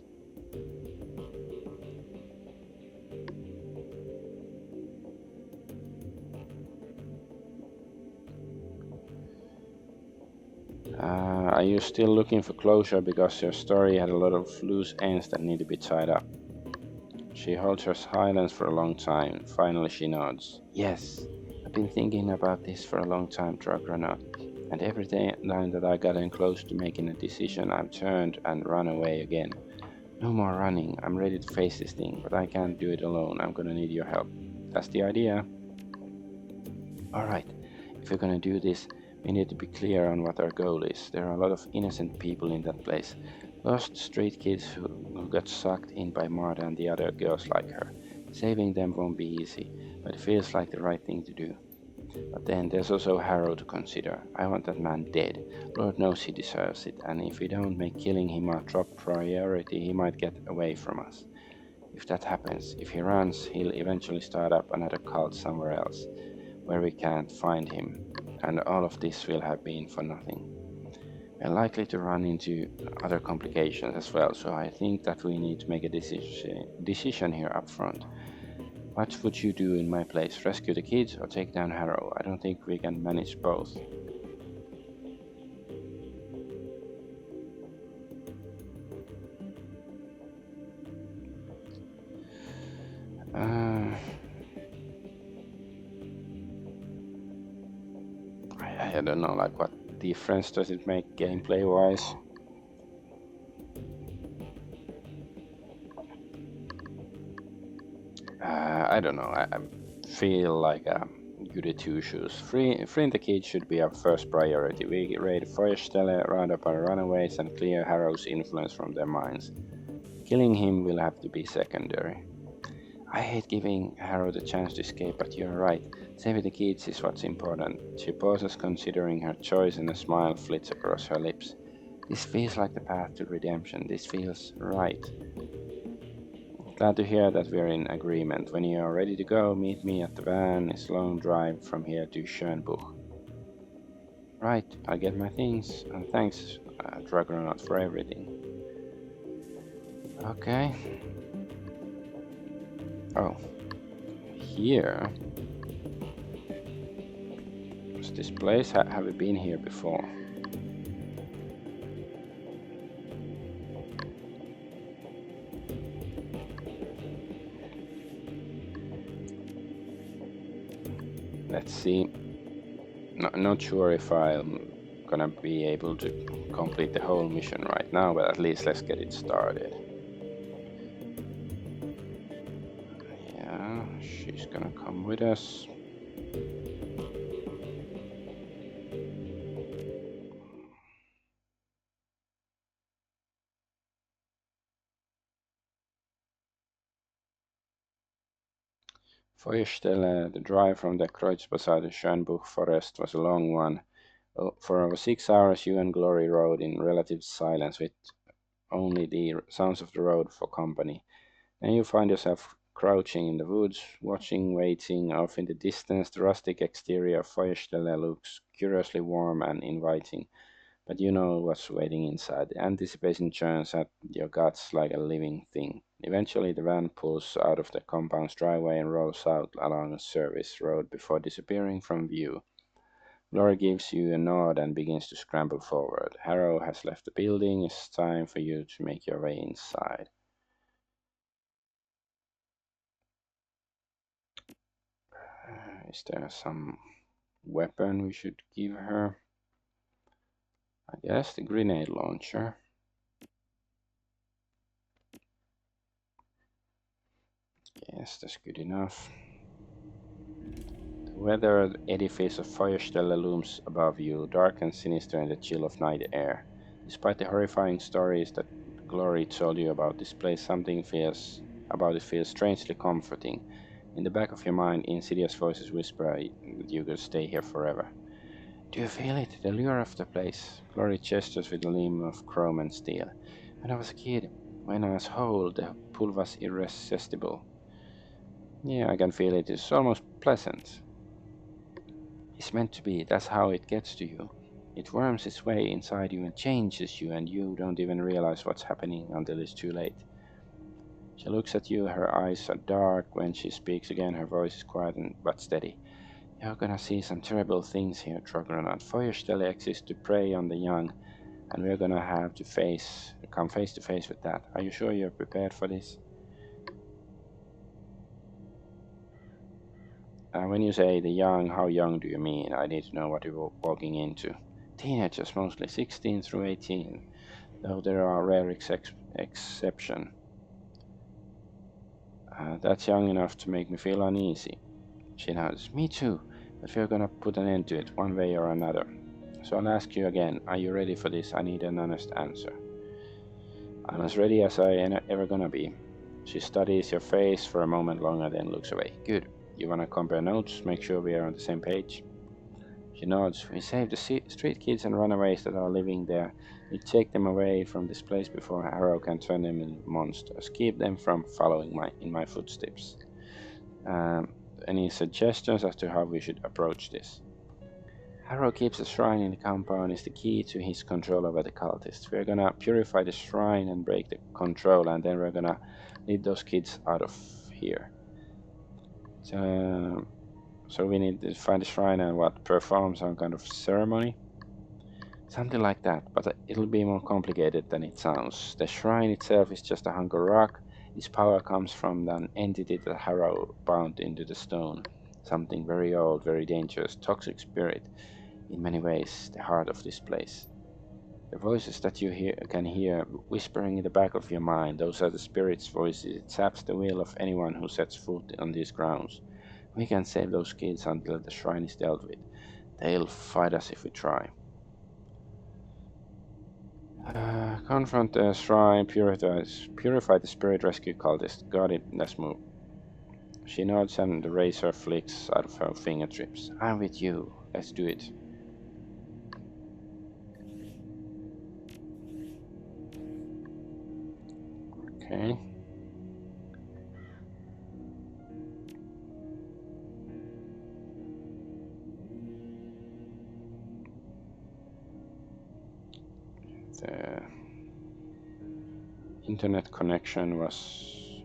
Are you still looking for closure because your story had a lot of loose ends that need to be tied up? She holds her silence for a long time. Finally, she nods. Yes, I've been thinking about this for a long time, Dragonaught, and every time that I gotten close to making a decision, I've turned and run away again. No more running. I'm ready to face this thing, but I can't do it alone. I'm gonna need your help. That's the idea. Alright, if we're gonna do this, we need to be clear on what our goal is. There are a lot of innocent people in that place. Lost street kids who got sucked in by Marta and the other girls like her. Saving them won't be easy, but it feels like the right thing to do. But then there's also Harrow to consider. I want that man dead. Lord knows he deserves it, and if we don't make killing him our top priority, he might get away from us. If that happens, if he runs, he'll eventually start up another cult somewhere else, where we can't find him, and all of this will have been for nothing. We're likely to run into other complications as well, so I think that we need to make a decision here up front. What would you do in my place? Rescue the kids or take down Harrow? I don't think we can manage both. Uh, I don't know, like what difference does it make gameplay wise? I don't know. I feel like goody two shoes. Freeing the kids should be our first priority. We raid Feuerstelle, round up our runaways, and clear Harrow's influence from their minds. Killing him will have to be secondary. I hate giving Harrow the chance to escape, but you're right. Saving the kids is what's important. She pauses, considering her choice, and a smile flits across her lips. This feels like the path to redemption. This feels right. Glad to hear that we're in agreement. When you are ready to go, meet me at the van. It's a long drive from here to Schönbuch. Right, I'll get my things, and thanks, Dragonaut, for everything. Okay. Oh, here. What's this place? Have we been here before? Let's see. Not sure if I'm gonna be able to complete the whole mission right now, but at least let's get it started. Yeah, she's gonna come with us. Feuerstelle, the drive from the Kreuz beside the Schönbuch forest was a long one. For over 6 hours you and Glory rode in relative silence with only the sounds of the road for company. Then you find yourself crouching in the woods, watching, waiting. Off in the distance, the rustic exterior of Feuerstelle looks curiously warm and inviting, but you know what's waiting inside. The anticipation churns at your guts like a living thing. Eventually, the van pulls out of the compound's driveway and rolls out along a service road before disappearing from view. Laura gives you a nod and begins to scramble forward. Harrow has left the building. It's time for you to make your way inside. Is there some weapon we should give her? I guess the grenade launcher. Yes, that's good enough. The weathered edifice of Feuerstelle looms above you, dark and sinister in the chill of night air. Despite the horrifying stories that Glory told you about this place, something feels about it feels strangely comforting. In the back of your mind, insidious voices whisper that you could stay here forever. Do you feel it? The lure of the place. Glory gestures with a gleam of chrome and steel. When I was a kid, when I was whole, the pull was irresistible. Yeah, I can feel it. It's almost pleasant. It's meant to be. That's how it gets to you. It worms its way inside you and changes you, and you don't even realize what's happening until it's too late. She looks at you. Her eyes are dark. When she speaks again, her voice is quiet but steady. You're gonna see some terrible things here, Trogonaut. Feuerstelle exists to prey on the young, and we're gonna have to come face to face with that. Are you sure you're prepared for this? When you say the young, how young do you mean? I need to know what you're walking into. Teenagers, mostly 16 through 18, though there are rare exceptions. That's young enough to make me feel uneasy. She nods. Me too, but we're gonna put an end to it one way or another. So I'll ask you again, are you ready for this? I need an honest answer. I'm as ready as I ever gonna be. She studies your face for a moment longer, then looks away. Good. You wanna compare notes? Make sure we are on the same page? She nods. We save the street kids and runaways that are living there. We take them away from this place before Harrow can turn them into monsters. Keep them from following in my footsteps. Any suggestions as to how we should approach this? Harrow keeps a shrine in the compound is the key to his control over the cultists. We're gonna purify the shrine and break the control, and then we're gonna lead those kids out of here. So we need to find the shrine and perform some kind of ceremony? Something like that, but it'll be more complicated than it sounds. The shrine itself is just a hunk of rock. Its power comes from an entity that Harrow bound into the stone. Something very old, very dangerous, toxic spirit. In many ways, the heart of this place. The voices that you can hear whispering in the back of your mind, those are the spirit's voices. It saps the will of anyone who sets foot on these grounds. We can save those kids until the shrine is dealt with. They'll fight us if we try. Confront the shrine, purify the spirit, rescue cultist. Got it, let's move. She nods and the razor flicks out of her fingertips. I'm with you, let's do it. Okay. The internet connection was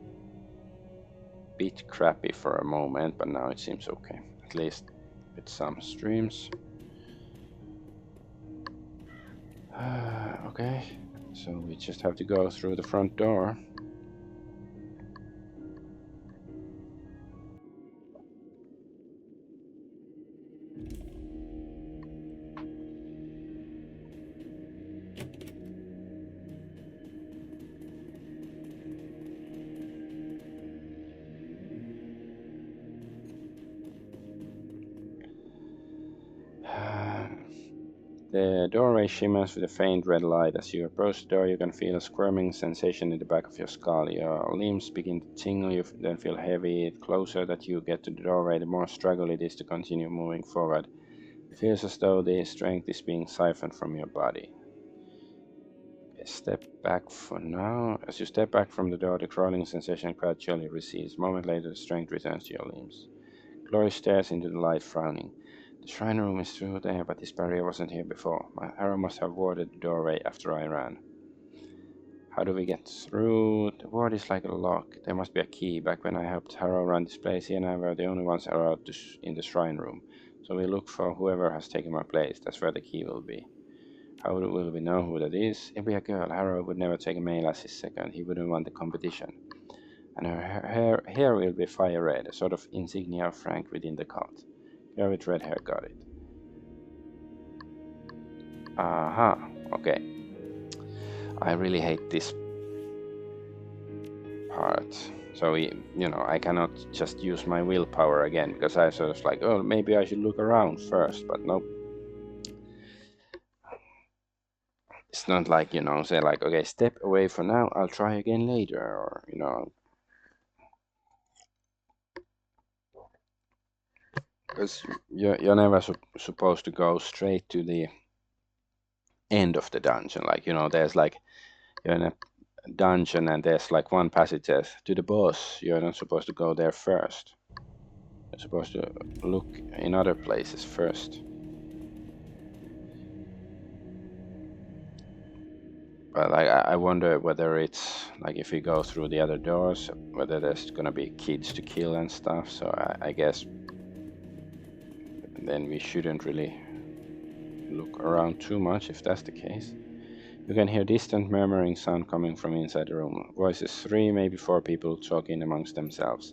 a bit crappy for a moment, but now it seems okay. At least with some streams. Okay, so we just have to go through the front door. The doorway shimmers with a faint red light. As you approach the door, you can feel a squirming sensation in the back of your skull. Your limbs begin to tingle, you then feel heavy. The closer that you get to the doorway, the more struggle it is to continue moving forward. It feels as though the strength is being siphoned from your body. Step back for now. As you step back from the door, the crawling sensation gradually recedes. A moment later, the strength returns to your limbs. Glory stares into the light, frowning. The shrine room is through there, but this barrier wasn't here before. My arrow must have warded the doorway after I ran. How do we get through? The ward is like a lock. There must be a key. Back when I helped Harrow run this place, he and I were the only ones allowed in the shrine room. So we look for whoever has taken my place. That's where the key will be. How will we know who that is? It'll be a girl. Harrow would never take a male as his second. He wouldn't want the competition. And her hair will be fire red, a sort of insignia of rank within the cult. Girl with red hair got it. Aha, okay. I really hate this part. So, I cannot just use my willpower again, because I sort of like, oh, maybe I should look around first, but nope. It's not like, say like, okay, step away for now, I'll try again later, or, because you're never supposed to go straight to the end of the dungeon. Like, there's like, you're in a dungeon and there's like one passage says to the boss. You're not supposed to go there first. You're supposed to look in other places first. But like, I wonder whether it's like if we go through the other doors, whether there's gonna be kids to kill and stuff. So I guess then we shouldn't really look around too much if that's the case. You can hear distant murmuring sound coming from inside the room. Voices, 3, maybe 4 people talking amongst themselves.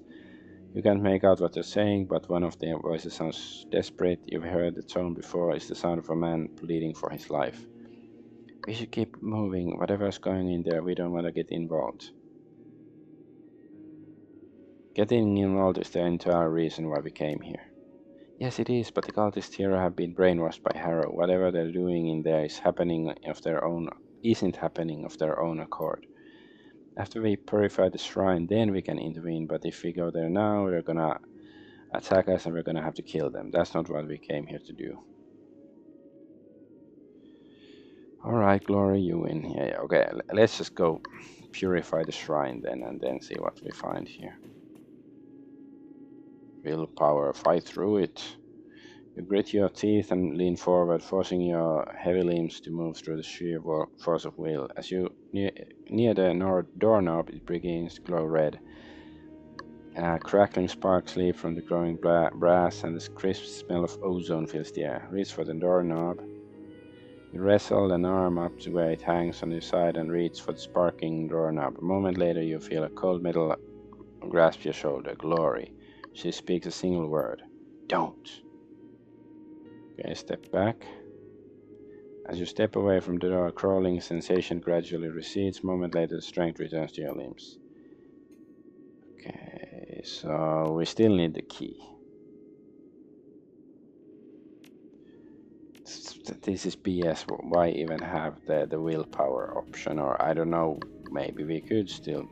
You can't make out what they're saying, but one of the voices sounds desperate. You've heard the tone before. It's the sound of a man pleading for his life. We should keep moving. Whatever's going in there, we don't want to get involved. Getting involved is the entire reason why we came here. Yes, it is, but the cultists here have been brainwashed by Harrow. Whatever they're doing in there isn't happening of their own accord. After we purify the shrine, then we can intervene, but if we go there now, they're gonna attack us and we're gonna have to kill them. That's not what we came here to do. Alright, Glory, you win. Yeah, okay, let's just go purify the shrine then, and then see what we find here. Willpower, fight through it. You grit your teeth and lean forward, forcing your heavy limbs to move through the sheer force of will. As you near the doorknob, it begins to glow red. Crackling sparks leap from the glowing brass, and the crisp smell of ozone fills the air. Reach for the doorknob. You wrestle an arm up to where it hangs on your side and reach for the sparking doorknob. A moment later, you feel a cold metal grasp your shoulder. Glory. She speaks a single word. Don't. Okay, step back. As you step away from the door, a crawling sensation gradually recedes. A moment later, the strength returns to your limbs. Okay, so we still need the key. This is BS. Why even have the willpower option? Or I don't know, maybe we could still.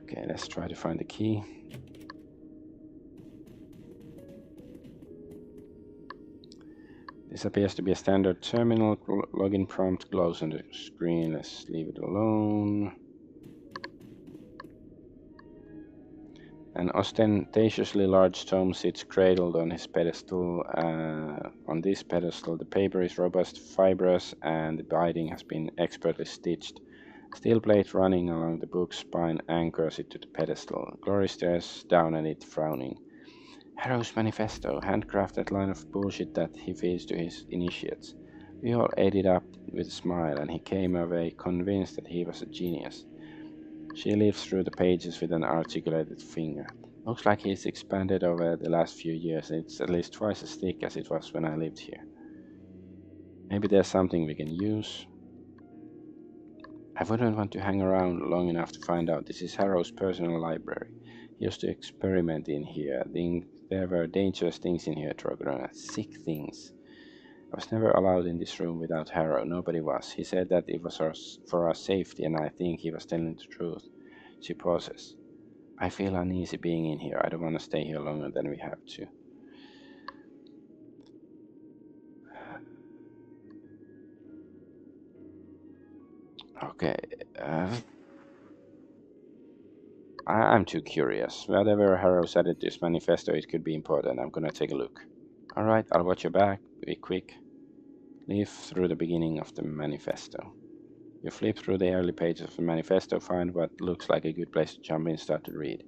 Okay, let's try to find the key. This appears to be a standard terminal. Login prompt glows on the screen. Let's leave it alone. An ostentatiously large tome sits cradled on his pedestal. On this pedestal, the paper is robust, fibrous, and the binding has been expertly stitched. A steel plate running along the book's spine anchors it to the pedestal. Glory stares down at it, frowning. Harrow's manifesto, handcrafted line of bullshit that he feeds to his initiates. We all ate it up with a smile, and he came away convinced that he was a genius. She leaves through the pages with an articulated finger. Looks like he's expanded over the last few years. It's at least twice as thick as it was when I lived here. Maybe there's something we can use. I wouldn't want to hang around long enough to find out. This is Harrow's personal library. He used to experiment in here. There were dangerous things in here, Trogonaut. Sick things. I was never allowed in this room without Harrow. Nobody was. He said that it was for our safety, and I think he was telling the truth. She pauses. I feel uneasy being in here. I don't want to stay here longer than we have to. Okay. I'm too curious. Whatever Harrow said in this manifesto, it could be important. I'm gonna take a look. Alright, I'll watch your back. Be quick. Leaf through the beginning of the manifesto. You flip through the early pages of the manifesto, find what looks like a good place to jump in and start to read.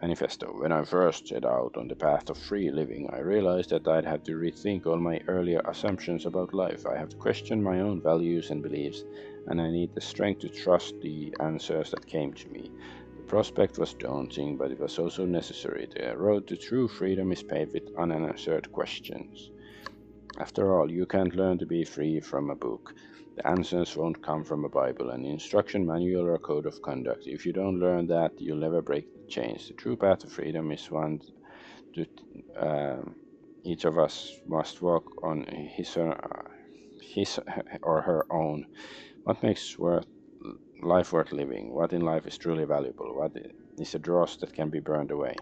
Manifesto. When I first set out on the path of free living, I realized that I'd have to rethink all my earlier assumptions about life. I have to question my own values and beliefs, and I need the strength to trust the answers that came to me. The prospect was daunting, but it was also necessary. The road to true freedom is paved with unanswered questions. After all, you can't learn to be free from a book. The answers won't come from a Bible, an instruction manual, or a code of conduct. If you don't learn that, you'll never break the chains. The true path to freedom is one that each of us must walk on his or her own. What makes life worth living? What in life is truly valuable? What is a dross that can be burned away?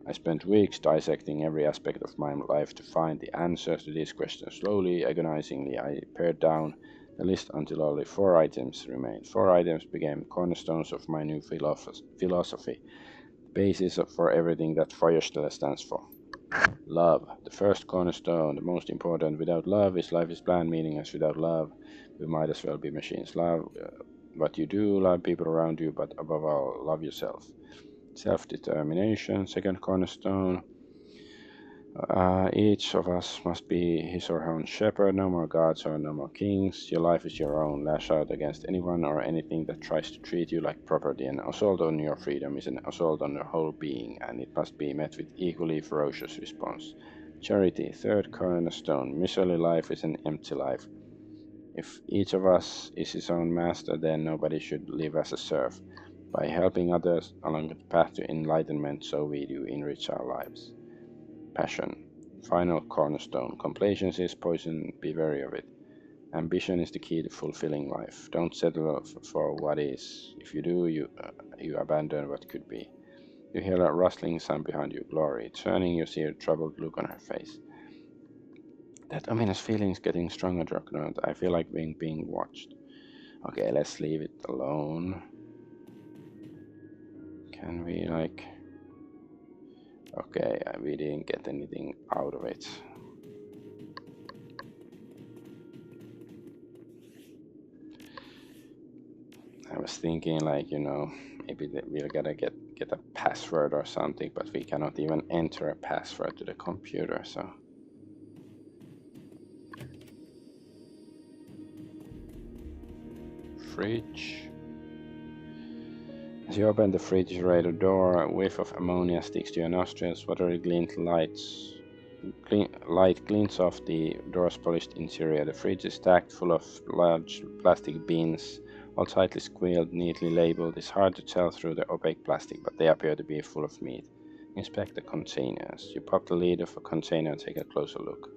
I spent weeks dissecting every aspect of my life to find the answers to these questions. Slowly, agonizingly, I pared down the list until only 4 items remained. 4 items became cornerstones of my new philosophy, the basis for everything that Feuerstelle stands for. Love, the first cornerstone, the most important. Without love, life is bland, meaningless. Without love, we might as well be machines. Love what you do, love people around you, but above all, love yourself. Self-determination, second cornerstone. Each of us must be his or her own shepherd. No more gods or no more kings. Your life is your own. Lash out against anyone or anything that tries to treat you like property. An assault on your freedom is an assault on your whole being, and it must be met with equally ferocious response. Charity, third cornerstone. Miserly life is an empty life. If each of us is his own master, then nobody should live as a serf. By helping others along the path to enlightenment, so we do enrich our lives. Passion, final cornerstone. Complacency is poison, be wary of it. Ambition is the key to fulfilling life. Don't settle for what is. If you do, you abandon what could be. You hear a rustling sound behind you. Glory. Turning, you see a troubled look on her face. That ominous feeling is getting stronger, Argonaut. I feel like being watched. Okay, let's leave it alone. Can we, like... Okay, we didn't get anything out of it. I was thinking, like, maybe that we're gonna get a password or something, but we cannot even enter a password to the computer, so... Fridge. As you open the refrigerator door, a whiff of ammonia sticks to your nostrils. Watery light glints off the door's polished interior. The fridge is stacked full of large plastic bins, all tightly squealed, neatly labeled. It's hard to tell through the opaque plastic, but they appear to be full of meat. Inspect the containers. You pop the lid of a container and take a closer look.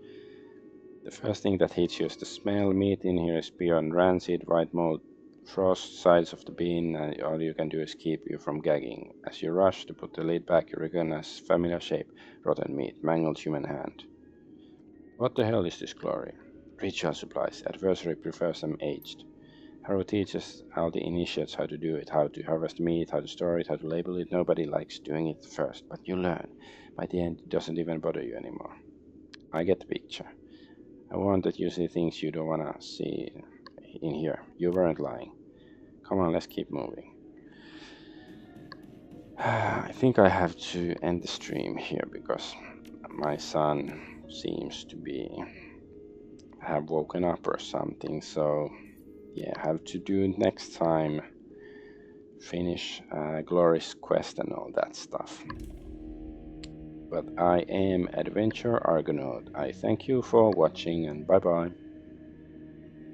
The first thing that hits you is the smell. Meat in here is beyond rancid, white mold frost sides of the bin, and all you can do is keep you from gagging. As you rush to put the lid back, you recognize familiar shape, rotten meat, mangled human hand. What the hell is this, Glory? Ritual supplies. Adversary prefers them aged. Harrow teaches all the initiates how to do it, how to harvest meat, how to store it, how to label it. Nobody likes doing it first, but you learn. By the end, it doesn't even bother you anymore. I get the picture. I want that you see things you don't want to see in here. You weren't lying. Come on, let's keep moving. I think I have to end the stream here because my son seems to have woken up or something. So yeah, I have to do it next time. Finish Glory's quest and all that stuff. But I am Adventure Argonaut. I thank you for watching and bye bye.